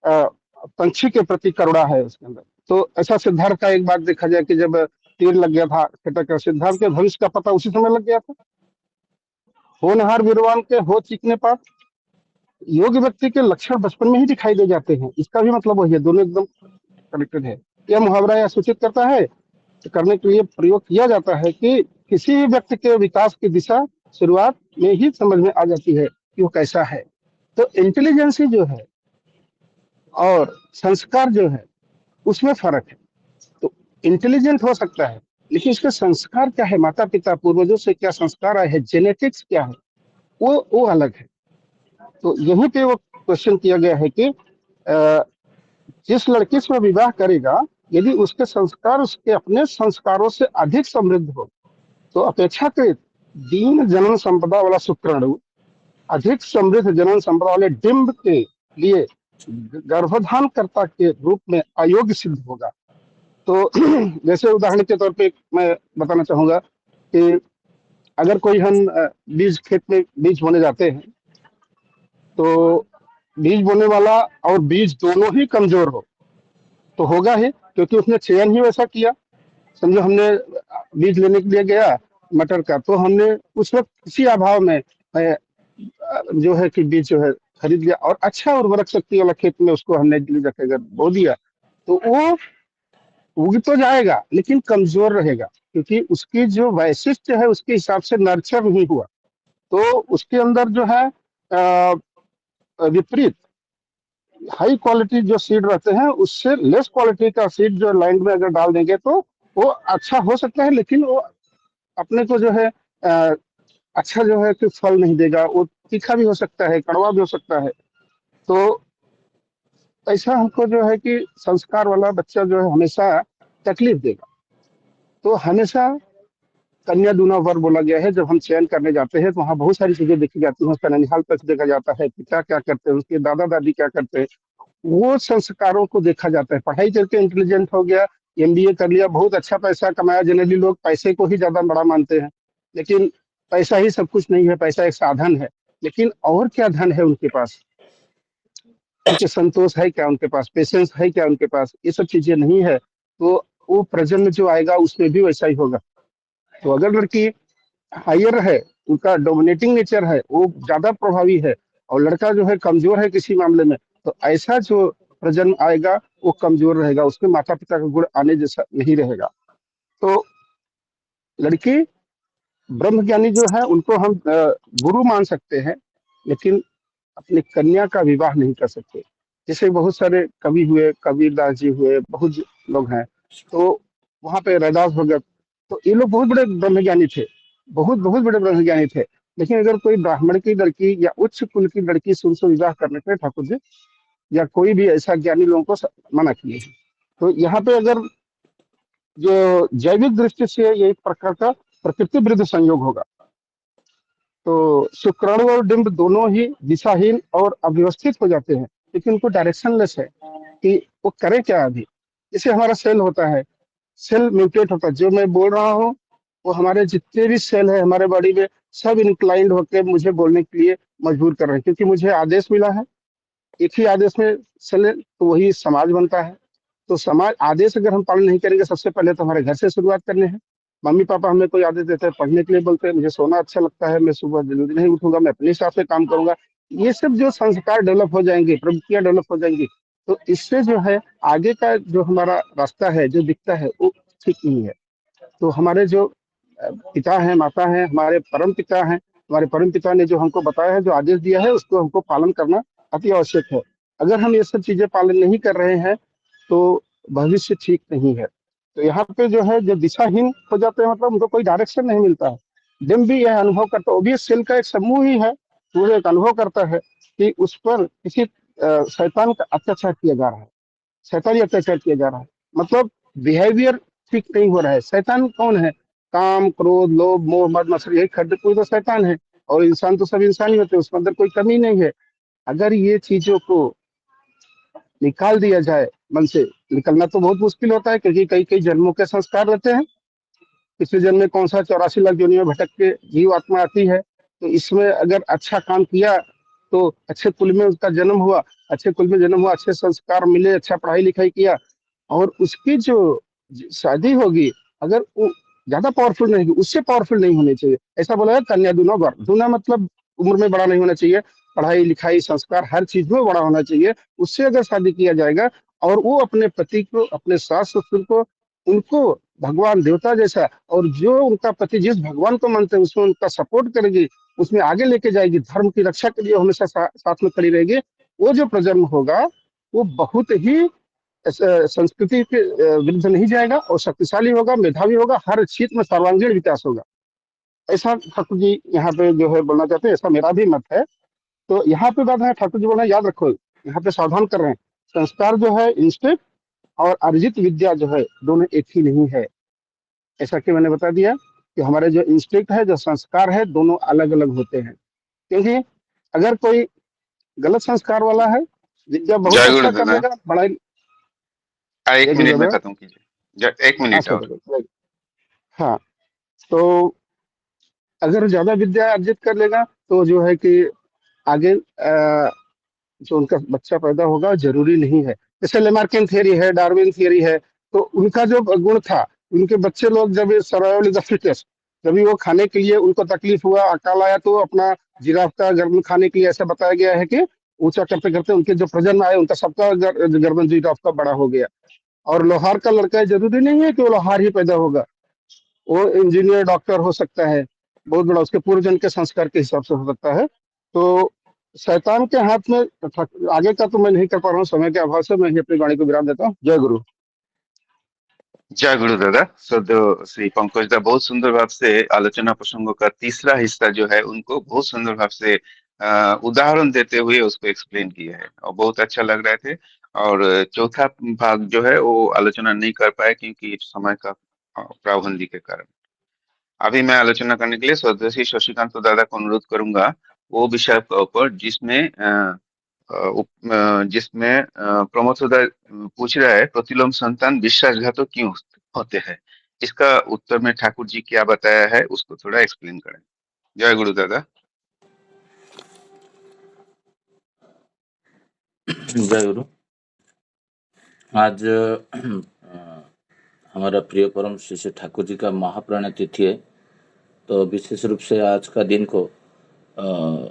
अ, पंछी के प्रति करुणा है उसके अंदर, तो ऐसा सिद्धार्थ का एक बात देखा जाए कि जब तीर लग गया था खटक, सिद्धार्थ के भविष्य का पता उसी समय लग गया था। होनहार वीरवान के हो चीखने पर योग्य व्यक्ति के लक्षण बचपन में ही दिखाई दे जाते हैं। इसका भी मतलब वही है, दोनों एकदम कनेक्टेड है। यह मुहावरा यह सूचित करता है, करने के लिए प्रयोग किया जाता है कि किसी भी व्यक्ति के विकास की दिशा शुरुआत में ही समझ में आ जाती है कि वो कैसा है। तो इंटेलिजेंसी जो है और संस्कार जो है उसमें फर्क है। तो इंटेलिजेंट हो सकता है लेकिन इसके संस्कार क्या है, माता पिता पूर्वजों से क्या संस्कार आए हैं, जेनेटिक्स क्या है, वो अलग है। तो यहीं पे वो क्वेश्चन किया गया है कि जिस लड़की से वो विवाह करेगा यदि उसके संस्कार उसके अपने संस्कारों से अधिक समृद्ध हो तो अपेक्षाकृत दीन जनन संपदा वाला शुक्राणु अधिक समृद्ध जनन संपदा वाले डिंब के लिए गर्भधानकर्ता के रूप में अयोग्य सिद्ध होगा। तो जैसे उदाहरण के तौर पे मैं बताना चाहूंगा कि अगर कोई हम बीज खेत में बीज बोने जाते हैं तो बीज बोने वाला और बीज दोनों ही कमजोर हो तो होगा ही, क्योंकि उसने चयन ही वैसा किया। समझो हमने बीज लेने के लिए गया मटर का, तो हमने उस वक्त किसी अभाव में जो है कि बीज जो है खरीद लिया और अच्छा उर्वरक शक्ति वाला खेत में उसको हमने ले जाकर अगर बो दिया तो वो उग तो जाएगा लेकिन कमजोर रहेगा, क्योंकि उसकी जो वैशिष्ट्य है उसके हिसाब से नर्चर नहीं हुआ। तो उसके अंदर जो है विपरीत हाई क्वालिटी जो सीड रहते हैं उससे लेस क्वालिटी का सीड जो लैंड में अगर डाल देंगे तो वो अच्छा हो सकता है लेकिन वो अपने को जो है अच्छा जो है कि फल नहीं देगा, वो तीखा भी हो सकता है, कड़वा भी हो सकता है। तो ऐसा हमको जो है कि संस्कार वाला बच्चा जो है हमेशा तकलीफ देगा। तो हमेशा कन्या दूना वर बोला गया है। जब हम चयन करने जाते हैं तो वहाँ बहुत सारी चीजें देखी जाती हैं, उसका ननिहाल पक्ष देखा जाता है, पिता क्या करते हैं, उसके दादा दादी क्या करते हैं, वो संस्कारों को देखा जाता है। पढ़ाई करके इंटेलिजेंट हो गया, एमबीए कर लिया, बहुत अच्छा पैसा कमाया, जनरली लोग पैसे को ही ज्यादा बड़ा मानते हैं, लेकिन पैसा ही सब कुछ नहीं है, पैसा एक साधन है। लेकिन और क्या धन है उनके पास, उनके संतोष है क्या, उनके पास पेशेंस है क्या, उनके पास ये सब चीजें नहीं है तो वो प्रेजेंट में जो आएगा उसमें भी वैसा ही होगा। तो अगर लड़की हायर है, उनका डोमिनेटिंग नेचर है, वो ज्यादा प्रभावी है, और लड़का जो है कमजोर है किसी मामले में, तो ऐसा जो प्रजन्म आएगा वो कमजोर रहेगा, उसके माता पिता का गुण आने जैसा नहीं रहेगा। तो लड़की ब्रह्मज्ञानी जो है उनको हम गुरु मान सकते हैं लेकिन अपनी कन्या का विवाह नहीं कर सकते। जैसे बहुत सारे कवि हुए, कबीरदास जी हुए, बहुत लोग हैं, तो वहां पे रैदास भगत, तो ये लोग बहुत बड़े ब्रह्मज्ञानी थे, बहुत बहुत बड़े ब्रह्मज्ञानी थे। लेकिन अगर कोई ब्राह्मण की लड़की या उच्च कुल की लड़की से उनसे विवाह करने के ठाकुर जी या कोई भी ऐसा ज्ञानी लोगों को मना किए हैं। तो यहाँ पे अगर जो जैविक दृष्टि से ये एक प्रकार का प्रकृति विरुद्ध संयोग होगा। तो शुक्राणु और डिंब दोनों ही दिशाहीन और अव्यवस्थित हो जाते हैं, क्योंकि उनको डायरेक्शनलेस है कि वो करे क्या अभी। जैसे हमारा सेल होता है, सेल म्यूटेट होता है, जो मैं बोल रहा हूँ वो हमारे जितने भी सेल है हमारे बॉडी में सब इंक्लाइंड होकर मुझे बोलने के लिए मजबूर कर रहे हैं, क्योंकि मुझे आदेश मिला है। एक ही आदेश में चले तो वही समाज बनता है। तो समाज आदेश अगर हम पालन नहीं करेंगे, सबसे पहले तो हमारे घर से शुरुआत करने हैं। मम्मी पापा हमें कोई आदेश देते हैं, पढ़ने के लिए बोलते हैं, मुझे सोना अच्छा लगता है, मैं सुबह जल्दी नहीं उठूंगा, मैं अपने हिसाब से काम करूंगा, ये सब जो संस्कार डेवलप हो जाएंगे, प्रवृत्तियां डेवलप हो जाएंगी, तो इससे जो है आगे का जो हमारा रास्ता है जो दिखता है वो ठीक नहीं है। तो हमारे जो पिता हैं, माता हैं, हमारे परम पिता हैं, हमारे परम पिता ने जो हमको बताया है, जो आदेश दिया है, उसको हमको पालन करना अति आवश्यक है। अगर हम ये सब चीजें पालन नहीं कर रहे हैं तो भविष्य ठीक नहीं है। तो यहाँ पे जो है जो दिशाहीन हो जाते हैं, मतलब उनको कोई डायरेक्शन नहीं मिलता है। डिम भी यह अनुभव करता है, वो भी सेल का एक समूह ही है, वो एक अनुभव करता है कि उस पर किसी शैतान का अत्याचार किया जा रहा है, शैतानी अत्याचार किया जा रहा है। मतलब बिहेवियर ठीक नहीं हो रहा है। शैतान कौन है? काम, क्रोध, लोभ, मोह, मद मत्सर, यही खड्डे कोई तो शैतान है। और इंसान तो सब इंसान ही होते हैं, उसके अंदर कोई कमी नहीं है। अगर ये चीजों को निकाल दिया जाए मन से, निकलना तो बहुत मुश्किल होता है, क्योंकि कई कई जन्मों के संस्कार रहते हैं। पिछले जन्म में कौन सा 84 लाख योनियों में भटक के जीव आत्मा आती है। तो इसमें अगर अच्छा काम किया तो अच्छे कुल में उसका जन्म हुआ, अच्छे कुल में जन्म हुआ, अच्छे संस्कार मिले, अच्छा पढ़ाई लिखाई किया, और उसकी जो शादी होगी, अगर वो ज्यादा पावरफुल नहीं होगी, उससे पावरफुल नहीं होनी चाहिए। ऐसा बोला है कन्या दूना वर दूना, मतलब उम्र में बड़ा नहीं होना चाहिए, पढ़ाई लिखाई संस्कार हर चीज में बड़ा होना चाहिए। उससे अगर शादी किया जाएगा और वो अपने पति को, अपने सास ससुर को, उनको भगवान देवता जैसा, और जो उनका पति जिस भगवान को मानते हैं उसमें उनका सपोर्ट करेगी, उसमें आगे लेके जाएगी, धर्म की रक्षा के लिए हमेशा साथ में खड़ी रहेगी, वो जो प्रजन्म होगा वो बहुत ही संस्कृति के विरुद्ध नहीं जाएगा, और शक्तिशाली होगा, मेधावी होगा, हर क्षेत्र में सर्वांगीण विकास होगा। ऐसा ठाकुर जी यहाँ पे जो है बोलना चाहते हैं, ऐसा मेरा भी मत है। तो यहाँ पे बात है, ठाकुर जी बोलना याद रखो, यहाँ पे सावधान कर रहे हैं, संस्कार जो है इंस्टिंक्ट और अर्जित विद्या जो है दोनों एक ही नहीं है। ऐसा कि मैंने बता दिया कि हमारे जो इंस्टिंक्ट है, जो संस्कार है, दोनों अलग अलग होते हैं। क्योंकि अगर कोई गलत संस्कार वाला है, विद्या बहुत जय अच्छा कर गुरुदादा। लेगा, पढ़ाई। एक जय मिनट में गुरुदादा। खत्म कीजिए। एक हाँ मिनट और। सर। हाँ, तो अगर ज्यादा विद्या अर्जित कर लेगा तो जो है कि आगे जो उनका बच्चा पैदा होगा जरूरी नहीं है। जैसे लेमार्किन थियरी है, डार्विन थियरी है, तो उनका जो गुण था, उनके बच्चे लोग जब सर्वाइवल इज द फिटेस्ट, जब भी वो खाने के लिए उनको तकलीफ हुआ, अकाल आया, तो अपना जिराफ का गर्दन खाने के लिए ऐसा बताया गया है कि ऊंचा करते करते उनके जो प्रजन्म आए, उनका सबका गर्दन जिराफ का बड़ा हो गया। और लोहार का लड़का है, जरूरी नहीं है कि वो लोहार ही पैदा होगा, वो इंजीनियर डॉक्टर हो सकता है, बहुत बड़ा, उसके पूर्व जन्म के संस्कार के हिसाब से हो सकता है। तो शैतान के हाथ में आगे का तो मैं नहीं कर पा रहा हूँ, समय के अभाव से मैं ही अपनी वाणी को विराम देता हूँ। जय गुरु। जय गुरुदादा। तो श्री पंकज दा बहुत सुंदर भाव से आलोचना प्रसंगों का तीसरा हिस्सा जो है उनको बहुत सुंदर भाव से उदाहरण देते हुए उसको एक्सप्लेन किया है और बहुत अच्छा लग रहे थे। और चौथा भाग जो है वो आलोचना नहीं कर पाए क्योंकि समय का प्राबंदी के कारण। अभी मैं आलोचना करने के लिए स्वदेशी शशिकांत दादा को अनुरोध करूंगा वो विषय के ऊपर जिसमें प्रमोद सुधा पूछ रहा है प्रतिलोम संतान विश्वासघातक क्यों होते हैं। इसका उत्तर में ठाकुर जी क्या बताया है उसको थोड़ा एक्सप्लेन करें। जय गुरु दादा। जय गुरु। आज हमारा प्रिय परम शिष्य ठाकुर जी का महाप्राण तिथि है, तो विशेष रूप से आज का दिन को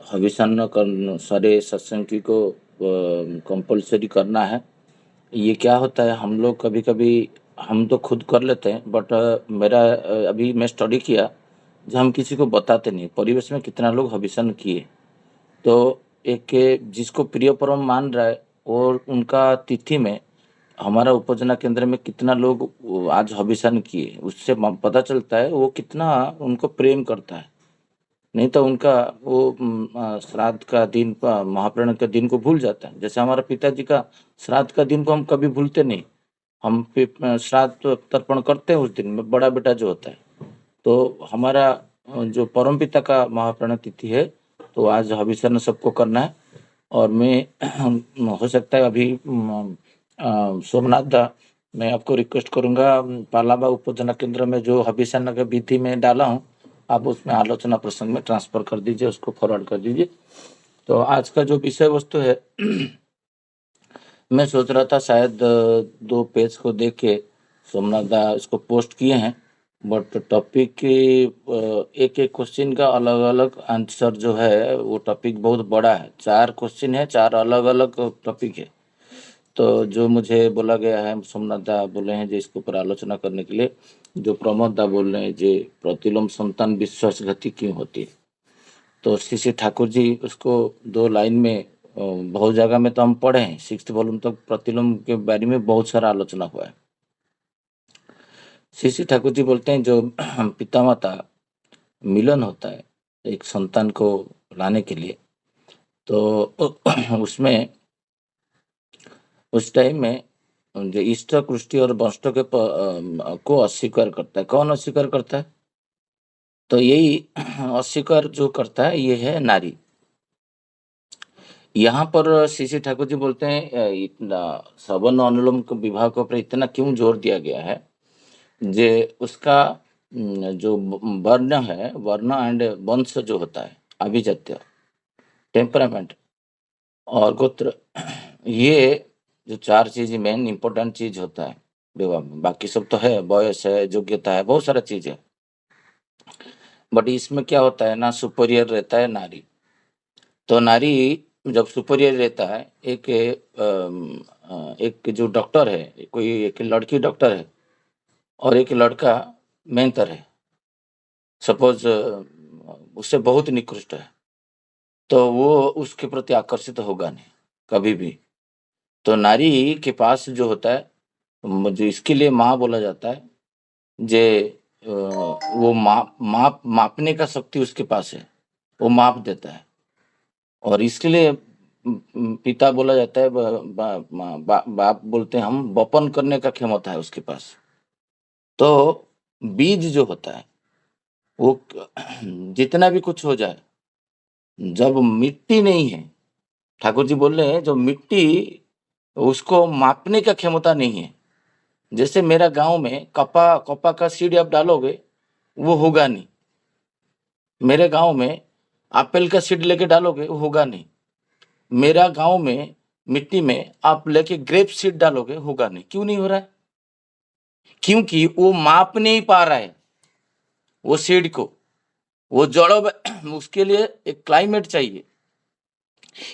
हविषान्न कर सारे सत्संगी को कंपलसरी करना है। ये क्या होता है, हम लोग कभी कभी हम तो खुद कर लेते हैं, बट मेरा अभी मैं स्टडी किया, जब हम किसी को बताते नहीं परिवेश में कितना लोग हविषान्न किए, तो एक जिसको प्रिय परम मान रहा है और उनका तिथि में हमारा उपजना केंद्र में कितना लोग आज हविषान्न किए, उससे पता चलता है वो कितना उनको प्रेम करता है। नहीं तो उनका वो श्राद्ध का दिन महाप्राण का दिन को भूल जाता है। जैसे हमारा पिताजी का श्राद्ध का दिन को हम कभी भूलते नहीं, हम श्राद्ध तर्पण करते हैं उस दिन में, बड़ा बेटा जो होता है। तो हमारा जो परम पिता का महाप्राण तिथि है, तो आज हविषान्न सबको करना है। और मैं हो सकता है अभी सोमनाथ दा, मैं आपको रिक्वेस्ट करूंगा, पालाबा उपजना केंद्र में जो हविषान्न का विधि में डाला हूँ, आप उसमें आलोचना प्रसंग में ट्रांसफर कर दीजिए, उसको फॉरवर्ड कर दीजिए। तो आज का जो विषय वस्तु है मैं सोच रहा था शायद 2 पेज को देख के सोमनाथ दा इसको पोस्ट किए हैं, बट टॉपिक के एक एक क्वेश्चन का अलग अलग आंसर जो है वो टॉपिक बहुत बड़ा है, 4 क्वेश्चन है, 4 अलग अलग टॉपिक है। तो जो मुझे बोला गया है, सोमनाथ दा बोले हैं जो इसके ऊपर आलोचना करने के लिए, जो प्रमोद दा बोल रहे हैं जे प्रतिलोम संतान विश्वासघाती क्यों होती है। तो श्री ठाकुर जी उसको 2 लाइन में बहुत जगह में तो हम पढ़े हैं, 6th वॉल्यूम तक प्रतिलोम के बारे में बहुत सारा आलोचना हुआ है। श्री ठाकुर जी बोलते हैं जो पिता माता मिलन होता है एक संतान को लाने के लिए, तो उसमें उस टाइम में जो इष्ट कृष्टि और वंश के को अस्वीकार करता है। कौन अस्वीकार करता है? तो यही अस्वीकार जो करता है ये है नारी। यहाँ पर श्री ठाकुर जी बोलते हैं इतना सवर्ण अनुलोम के विवाह के ऊपर इतना क्यों जोर दिया गया है, जे उसका जो वर्ण है, वर्ण एंड वंश जो होता है, अभिजात्य, टेम्परामेंट और गोत्र, ये जो 4 चीज मेन इंपॉर्टेंट चीज होता है विवाह में। बाकी सब तो है, बयस है, योग्यता है, बहुत सारा चीज है, बट इसमें क्या होता है ना, सुपीरियर रहता है नारी। तो नारी जब सुपीरियर रहता है, एक जो डॉक्टर है, कोई एक लड़की डॉक्टर है और एक लड़का मेंटर है, सपोज उससे बहुत निकृष्ट है, तो वो उसके प्रति आकर्षित होगा नहीं कभी भी। तो नारी के पास जो होता है, जो इसके लिए माँ बोला जाता है, जे वो मापने का शक्ति उसके पास है, वो माप देता है। और इसके लिए पिता बोला जाता है, बाप बोलते हैं हम, वपन करने का क्षमता है उसके पास। तो बीज जो होता है वो जितना भी कुछ हो जाए, जब मिट्टी नहीं है, ठाकुर जी बोल रहे हैं जो मिट्टी उसको मापने का क्षमता नहीं है। जैसे मेरा गांव में कपा का सीड आप डालोगे वो होगा नहीं, मेरे गांव में एप्पल का सीड लेके डालोगे वो होगा नहीं, मेरा गांव में मिट्टी में आप लेके ग्रेप सीड डालोगे होगा नहीं। क्यों नहीं हो रहा है? क्योंकि वो माप नहीं पा रहा है वो सीड को, वो जड़ उसके लिए एक क्लाइमेट चाहिए।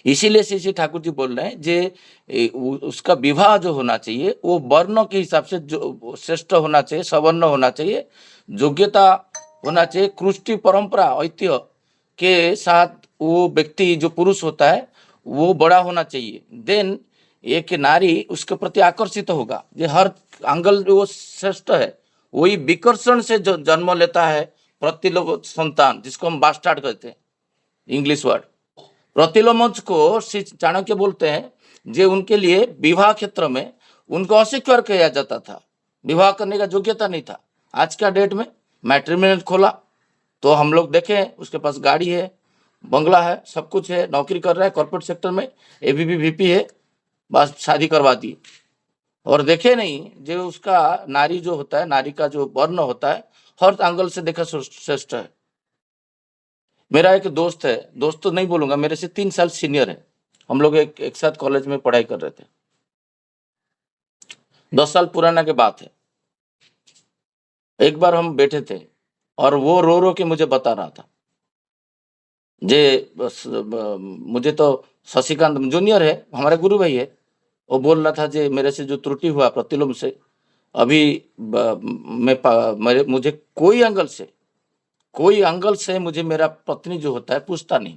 इसीलिए श्री ठाकुर जी बोल रहे हैं जे उसका विवाह जो होना चाहिए वो वर्णों के हिसाब से जो श्रेष्ठ होना चाहिए, सवर्ण होना चाहिए, योग्यता होना चाहिए, कृष्टि परंपरा ऐतिह्य के साथ वो व्यक्ति जो पुरुष होता है वो बड़ा होना चाहिए। देन एक नारी उसके प्रति आकर्षित होगा। ये हर एंगल वो श्रेष्ठ है, वही विकर्षण से जो जन्म लेता है प्रतिलोम संतान, जिसको हम बास्टार्ड कहते हैं, इंग्लिश वर्ड। प्रतिलोमज को श्री चाणक्य बोलते हैं जे उनके लिए विवाह क्षेत्र में उनको अस्वीकार किया जाता था, विवाह करने का योग्यता नहीं था। आज का डेट में मैट्रिमोनियल खोला तो हम लोग देखें उसके पास गाड़ी है, बंगला है, सब कुछ है, नौकरी कर रहा है कॉर्पोरेट सेक्टर में, एबीपी वीपी है, बस शादी करवा दी। और देखे नहीं जो उसका नारी जो होता है, नारी का जो वर्ण होता है, हर एंगल से देखा श्रेष्ठ है। मेरा एक दोस्त है, दोस्त तो नहीं बोलूंगा, मेरे से 3 साल सीनियर है, हम लोग एक साथ कॉलेज में पढ़ाई कर रहे थे, 10 साल पुराना के बात है। एक बार हम बैठे थे और वो रो रो के मुझे बता रहा था जे मुझे तो शशिकांत जूनियर है, हमारे गुरु भाई है, वो बोल रहा था जे मेरे से जो त्रुटि हुआ प्रतिलोम से, अभी मुझे कोई एंगल से मुझे मेरा पत्नी जो होता है पूछता नहीं।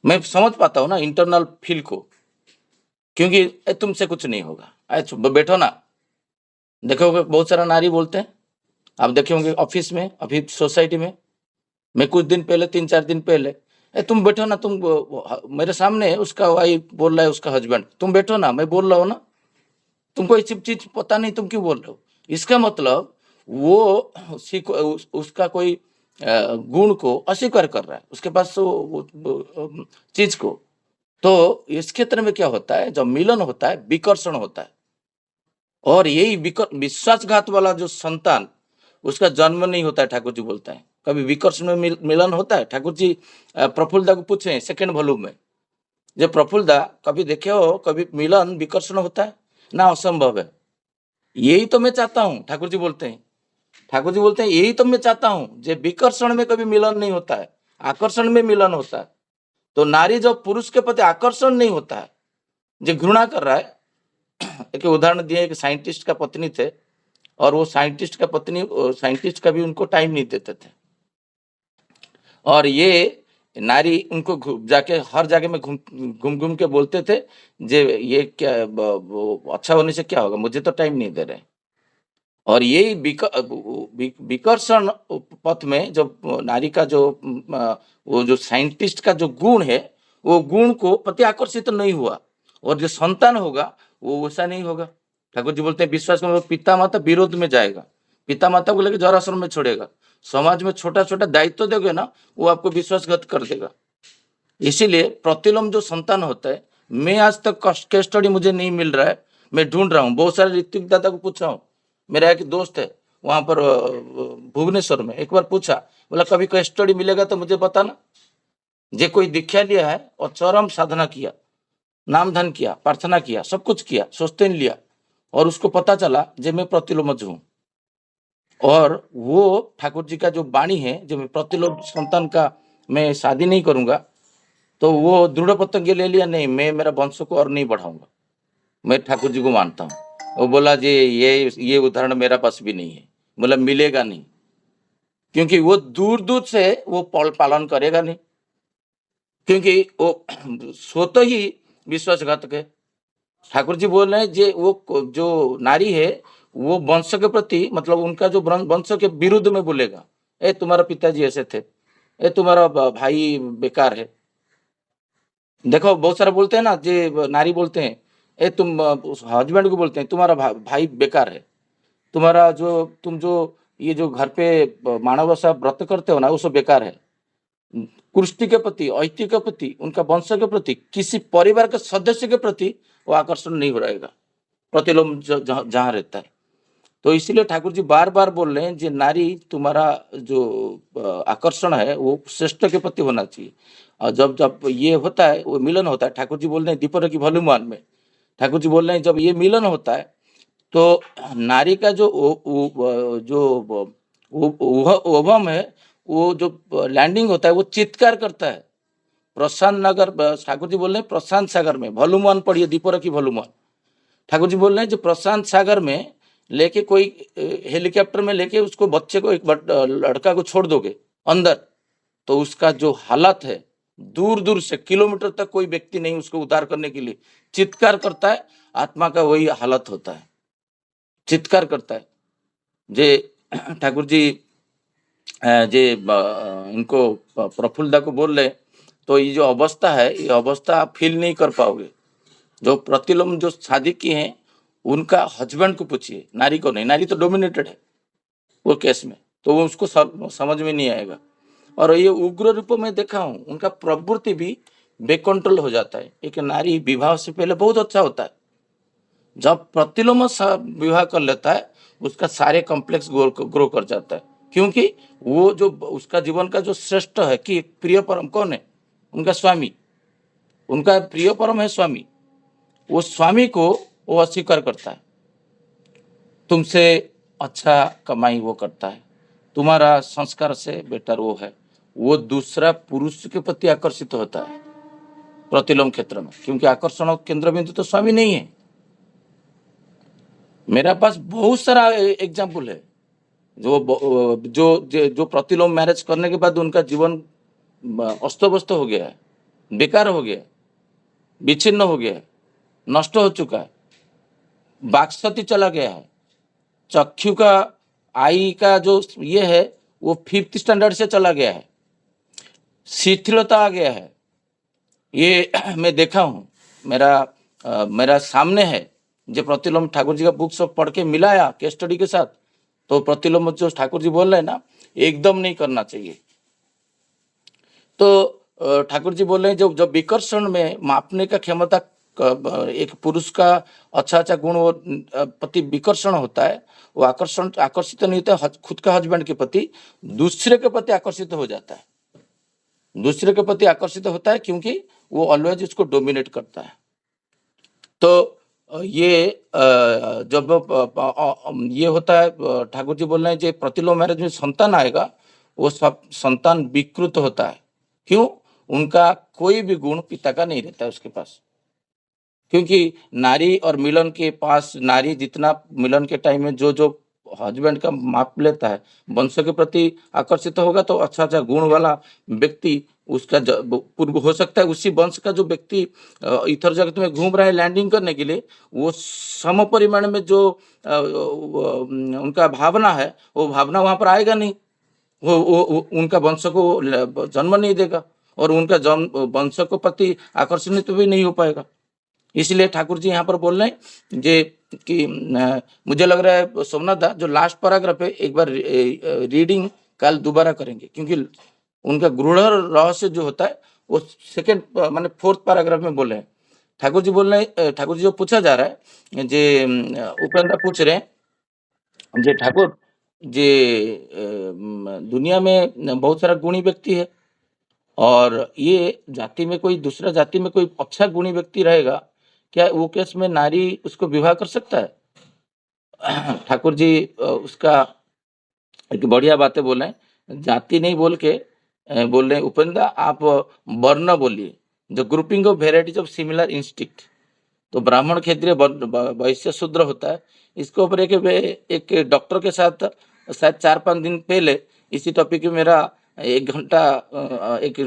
मैं समझ पाता हूँ ना इंटरनल फील को, क्योंकि तुमसे कुछ नहीं होगा, बैठो ना। देखोगे बहुत सारा नारी बोलते हैं, आप देखे होंगे ऑफिस में, अभी सोसाइटी में। मैं कुछ दिन पहले, 3-4 दिन पहले, तुम बैठो ना, तुम मेरे सामने उसका वाइफ बोल रहा है, उसका हस्बैंड, तुम बैठो ना, मैं बोल रहा हूँ ना, तुमको ये चीज पता नहीं, तुम क्यों बोल रहे हो? इसका मतलब वो उसका कोई गुण को अस्वीकार कर रहा है, उसके पास चीज को। तो इस क्षेत्र में क्या होता है, जब मिलन होता है विकर्षण होता है, और यही विश्वासघात वाला जो संतान, उसका जन्म नहीं होता है। ठाकुर जी बोलते हैं कभी विकर्षण में मिलन होता है। ठाकुर जी प्रफुल्लदा को पूछे 2nd वॉल्यूम में, जो प्रफुल्लदा कभी देखे हो कभी मिलन विकर्षण होता है ना? असंभव है। यही तो मैं चाहता हूं, ठाकुर जी बोलते हैं ठाकुर जी बोलते हैं यही तो मैं चाहता हूं, जे विकर्षण में कभी मिलन नहीं होता है, आकर्षण में मिलन होता है। तो नारी जब पुरुष के प्रति आकर्षण नहीं होता है, जो घृणा कर रहा है, एक उदाहरण दिए, एक साइंटिस्ट का पत्नी थे और वो साइंटिस्ट का भी उनको टाइम नहीं देते थे, और ये नारी उनको जाके हर जगह में घूम घूम के बोलते थे, जे ये क्या अच्छा होने से क्या होगा, मुझे तो टाइम नहीं दे रहे। और यही विकर्षण पथ में जब नारी का जो वो जो साइंटिस्ट का जो गुण है, वो गुण को प्रति आकर्षित नहीं हुआ, और जो संतान होगा वो वैसा नहीं होगा। ठाकुर जी बोलते हैं विश्वास करो, पिता माता विरोध में जाएगा, पिता माता को लेकर जराश्रम में छोड़ेगा, समाज में छोटा छोटा दायित्व दोगे ना, वो आपको विश्वासघात कर देगा। इसीलिए प्रतिलोम जो संतान होता है, मैं आज तक केस स्टडी मुझे नहीं मिल रहा है, मैं ढूंढ रहा हूँ, बहुत सारे ऋत्विक दादा को पूछ रहा हूँ। मेरा एक दोस्त है वहां पर भुवनेश्वर में, एक बार पूछा, बोला कभी केस स्टडी मिलेगा तो मुझे बताना। जे कोई दीक्षा लिया है और चरम साधना किया, नाम धन किया, प्रार्थना किया, सब कुछ किया, सोचते लिया, और उसको पता चला जे मैं प्रतिलोमज हूँ, और वो ठाकुर जी का जो वाणी है, जो मैं प्रतिलोम संतान का मैं शादी नहीं करूंगा, तो वो दृढ़ प्रतिज्ञा ले लिया, नहीं मैं मेरा वंश को और नहीं बढ़ाऊंगा, मैं ठाकुर जी को मानता हूँ। वो बोला जी ये उदाहरण मेरा पास भी नहीं है। बोला मिलेगा नहीं, क्योंकि वो दूर दूर से वो पालन करेगा नहीं, क्योंकि वो स्वतः ही विश्वासघातक है। ठाकुर जी बोल रहे हैं जे वो जो नारी है वो वंश के प्रति, मतलब उनका जो वंश के विरुद्ध में बोलेगा, ए तुम्हारा पिताजी ऐसे थे, ए तुम्हारा भाई बेकार है। देखो बहुत सारा बोलते हैं ना, जे नारी बोलते हैं, ए तुम हस्बैंड को बोलते हैं तुम्हारा भाई बेकार है, तुम्हारा तुम जो ये जो घर पे मानवसा व्रत करते हो ना, वो सब बेकार है। कृष्टि के प्रति, ऐतिह्य के प्रति, उनका वंश के प्रति, किसी परिवार के सदस्य के प्रति वो आकर्षण नहीं हो रहेगा, प्रतिलोम जहां रहता है। तो इसीलिए ठाकुर जी बार बार बोल रहे हैं कि नारी तुम्हारा जो आकर्षण है वो श्रेष्ठ के प्रति होना चाहिए। और जब जब ये होता है, वो मिलन होता है, ठाकुर जी बोल रहे हैं दीपर की भलुमान में, ठाकुर जी बोल रहे हैं जब ये मिलन होता है तो नारी का जो ओवम है, वो जो लैंडिंग होता है, वो चित्कार करता है। प्रशांत नगर, ठाकुर जी बोल रहे हैं प्रशांत सागर में, भलुमान पढ़िए, दीपर की भलुमान। ठाकुर जी बोल रहे हैं जो प्रशांत सागर में लेके कोई हेलीकॉप्टर में लेके उसको बच्चे को, एक लड़का को छोड़ दोगे अंदर, तो उसका जो हालत है, दूर दूर से किलोमीटर तक कोई व्यक्ति नहीं उसको उद्धार करने के लिए चित्कार करता है, आत्मा का वही हालत होता है, चित्कार करता है। जे ठाकुर जी जे इनको प्रफुल्लदा को बोल रहे, तो ये जो अवस्था है, ये अवस्था आप फील नहीं कर पाओगे। जो प्रतिलोम जो शादी की हैं उनका हस्बैंड को पूछिए, नारी को नहीं, नारी तो डोमिनेटेड है वो केस में, तो वो उसको समझ में नहीं आएगा। और ये उग्र रूप में देखा हूं, उनका प्रवृत्ति भी बेकंट्रोल हो जाता है। एक नारी विवाह से पहले बहुत अच्छा होता है, जब प्रतिलोम विवाह कर लेता है उसका सारे कॉम्प्लेक्स ग्रो कर जाता है, क्योंकि वो जो उसका जीवन का जो श्रेष्ठ है कि प्रिय परम कौन है, उनका स्वामी, उनका प्रिय परम है स्वामी, वो स्वामी को वो अस्वीकार करता है। तुमसे अच्छा कमाई वो करता है, तुम्हारा संस्कार से बेटर वो है, वो दूसरा पुरुष के प्रति आकर्षित होता है प्रतिलोम क्षेत्र में, क्योंकि आकर्षण केंद्र बिंदु तो स्वामी नहीं है। मेरा पास बहुत सारा एग्जाम्पल है, जो प्रतिलोम मैरिज करने के बाद उनका जीवन अस्त व्यस्त हो गया है, बेकार हो गया है, विच्छिन्न हो गया है, नष्ट हो चुका है, बाक्सती चला गया है, चक्षु का आई का जो ये है वो 5th स्टैंडर्ड से चला गया है, शिथिलता आ गया है। ये मैं देखा हूँ, मेरा सामने है, जो प्रतिलोम ठाकुर जी का बुक सब पढ़ के मिलाया केस स्टडी के साथ, तो प्रतिलोम जो ठाकुर जी बोल रहे हैं ना, एकदम नहीं करना चाहिए। तो ठाकुर जी बोल रहे हैं जब विकर्षण में मापने का क्षमता, एक पुरुष का अच्छा गुण वो प्रति विकर्षण होता है, वो आकर्षित नहीं होता है खुद का हस्बैंड के प्रति, दूसरे के प्रति आकर्षित हो जाता है, दूसरे के प्रति आकर्षित होता है, क्योंकि वो ऑलवेज उसको डोमिनेट करता है। तो ये जब ये होता है, ठाकुर जी बोल रहे हैं, जो प्रतिलोम मैरिज में संतान आएगा, वो सब संतान विकृत होता है। क्यों? उनका कोई भी गुण पिता का नहीं रहता है उसके पास। क्योंकि नारी और मिलन के पास, नारी जितना मिलन के टाइम में जो हस्बैंड का माप लेता है, वंश के प्रति आकर्षित होगा, तो अच्छा गुण वाला व्यक्ति उसका पूर्व हो सकता है। उसी वंश का जो व्यक्ति इधर जगत में घूम रहा है लैंडिंग करने के लिए, वो सम परिमाण में जो उनका भावना है, वो भावना वहां पर आएगा नहीं। वो उनका वंश को जन्म नहीं देगा, और उनका वंश को प्रति आकर्षित भी नहीं हो पाएगा। इसलिए ठाकुर जी यहाँ पर बोल रहे हैं जे कि मुझे लग रहा है सोमनाथ दा, जो लास्ट पैराग्राफ है, एक बार रीडिंग कल दोबारा करेंगे, क्योंकि उनका गूढ़ रहस्य जो होता है वो सेकंड माने फोर्थ पैराग्राफ में बोले हैं। ठाकुर जी बोल रहे हैं, ठाकुर जी जो पूछा जा रहा है, जे उपेंद्र पूछ रहे हैं, जे ठाकुर जे दुनिया में बहुत सारा गुणी व्यक्ति है, और ये जाति में कोई दूसरा जाति में कोई अच्छा गुणी व्यक्ति रहेगा, क्या वो केस में नारी उसको विवाह कर सकता है? ठाकुर जी उसका एक बढ़िया बातें बोले हैं, जाति नहीं बोल के बोल रहे हैं, उपेंद्र आप वर्ण बोलिए, the grouping of varieties of similar instinct. तो ब्राह्मण, क्षत्रिय, वैश्य, शूद्र होता है। इसके ऊपर एक डॉक्टर के साथ शायद 4-5 दिन पहले इसी टॉपिक में मेरा 1 घंटा एक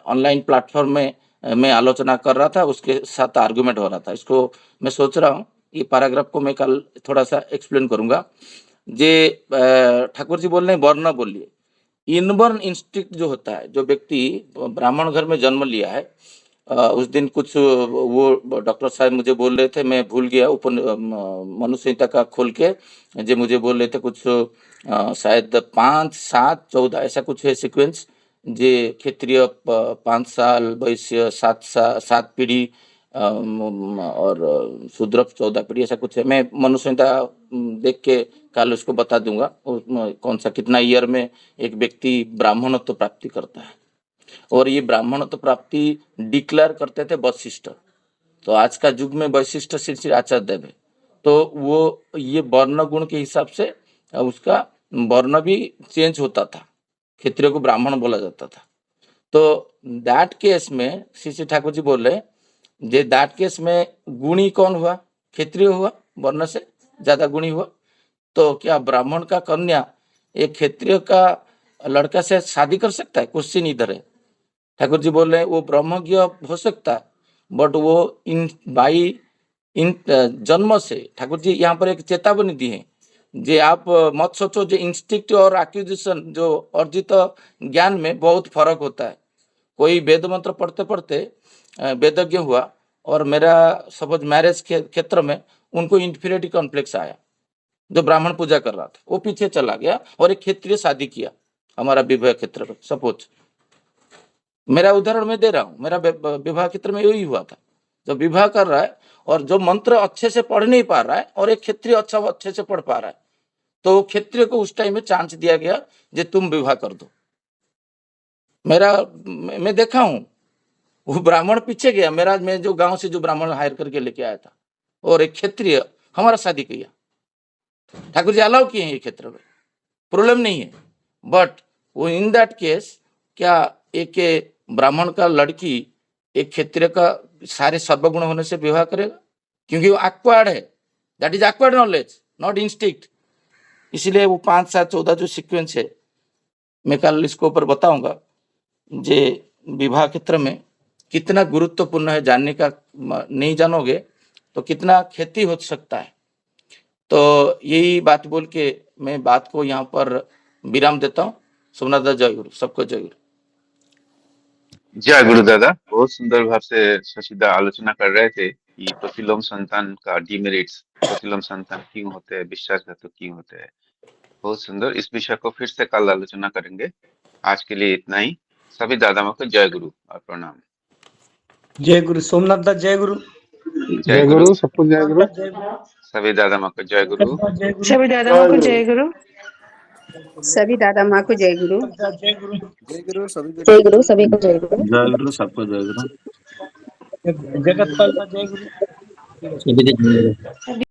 ऑनलाइन प्लेटफॉर्म में मैं आलोचना कर रहा था, उसके साथ आर्गुमेंट हो रहा था। इसको मैं सोच रहा हूँ ये पैराग्राफ को मैं कल थोड़ा सा एक्सप्लेन करूंगा। जे ठाकुर जी बोल रहे हैं वर्ण बोलिए। इनबॉर्न इंस्टिंक्ट जो होता है, जो व्यक्ति ब्राह्मण घर में जन्म लिया है, उस दिन कुछ वो डॉक्टर साहब मुझे बोल रहे थे, मैं भूल गया, मनु संहिता का खोल के जो मुझे बोल रहे थे कुछ शायद 5, 7, 14 ऐसा कुछ है सीक्वेंस, जे क्षत्रिय 5 साल, वैश्य 7 पीढ़ी, और शूद्र 14 पीढ़ी, ऐसा कुछ है। मैं मनु संहिता देख के कल उसको बता दूंगा कौन सा कितना ईयर में एक व्यक्ति ब्राह्मणत्व प्राप्ति करता है। और ये ब्राह्मणत्व प्राप्ति डिक्लेयर करते थे वशिष्ठ। तो आज का युग में वशिष्ठ श्री आचार्य देव है, तो वो ये वर्ण गुण के हिसाब से उसका वर्ण भी चेंज होता था, क्षत्रिय को ब्राह्मण बोला जाता था। तो दैट केस में श्री ठाकुर जी बोल रहे, जे दैट केस में गुणी कौन हुआ? क्षत्रिय हुआ, वर्ण से ज्यादा गुणी हुआ। तो क्या ब्राह्मण का कन्या एक क्षत्रिय का लड़का से शादी कर सकता है? क्वेश्चन इधर है। ठाकुर जी बोल रहे हैं वो ब्रह्मज्ञ हो सकता है, बट वो इन जन्म से, ठाकुर जी यहाँ पर एक चेतावनी दी है, जे आप मत सोचो जो इंस्टिंक्ट और एक्विजिशन, जो अर्जित ज्ञान में बहुत फर्क होता है। कोई वेद मंत्र पढ़ते पढ़ते वेदज्ञ हुआ, और मेरा सपोज मैरिज के क्षेत्र में उनको इंफीरियरिटी कॉम्प्लेक्स आया, जो ब्राह्मण पूजा कर रहा था वो पीछे चला गया और एक क्षत्रिय शादी किया हमारा विवाह क्षेत्र में। सपोज मेरा उदाहरण मैं दे रहा हूँ, मेरा विवाह क्षेत्र में यही हुआ था। जब विवाह कर रहा है और जो मंत्र अच्छे से पढ़ नहीं पा रहा है, और एक क्षत्रिय अच्छे से पढ़ पा रहा है, तो क्षत्रिय को उस टाइम में चांस दिया गया जे तुम विवाह कर दो। मैं देखा हूँ, वो ब्राह्मण पीछे गया, मैं जो गांव से जो ब्राह्मण हायर करके लेके आया था, और एक क्षत्रिय हमारा शादी किया। ठाकुर जी अलाउ किए हैं ये क्षेत्र में, प्रॉब्लम नहीं है। बट वो इन दैट केस क्या एक ब्राह्मण का लड़की एक क्षत्रिय का सारे सर्वगुण होने से विवाह करेगा? क्योंकि वो एक्वायर्ड है, that is acquired knowledge, not instinct. इसलिए वो 5, 7, 14 जो सीक्वेंस है, मैं कल इसको ऊपर बताऊंगा, जे विवाह क्षेत्र में कितना गुरुत्वपूर्ण है जानने का। नहीं जानोगे तो कितना क्षति हो सकता है। तो यही बात बोल के मैं बात को यहाँ पर विराम देता हूँ। सोमनाथ दादा जय गुरु, सबको जय गुरु। जय गुरु दादा, बहुत सुंदर भाव से शशिदा आलोचना कर रहे थे कि प्रतिलोम संतान का डिमेरिट्स, प्रतिलोम संतान क्यों होते हैं, विश्वासघातक क्यों होते हैं। बहुत सुंदर। इस विषय को फिर से कल आलोचना करेंगे। आज के लिए इतना ही। सभी दादा माँ को जय गुरु और प्रणाम। जय गुरु सोमनाथ दा, जय गुरु। जय गुरु। सबको जय गुरु। सभी दादा माँ को जय गुरु। सभी दादा माँ को जय गुरु। सभी दादा माँ को जय गुरु। जय गुरु। जय गुरु सभी को जय गुरु, सभी को जय गुरु। जय गुरु, सबको जय गुरु। जगतपाल दा, जय गुरु। सभी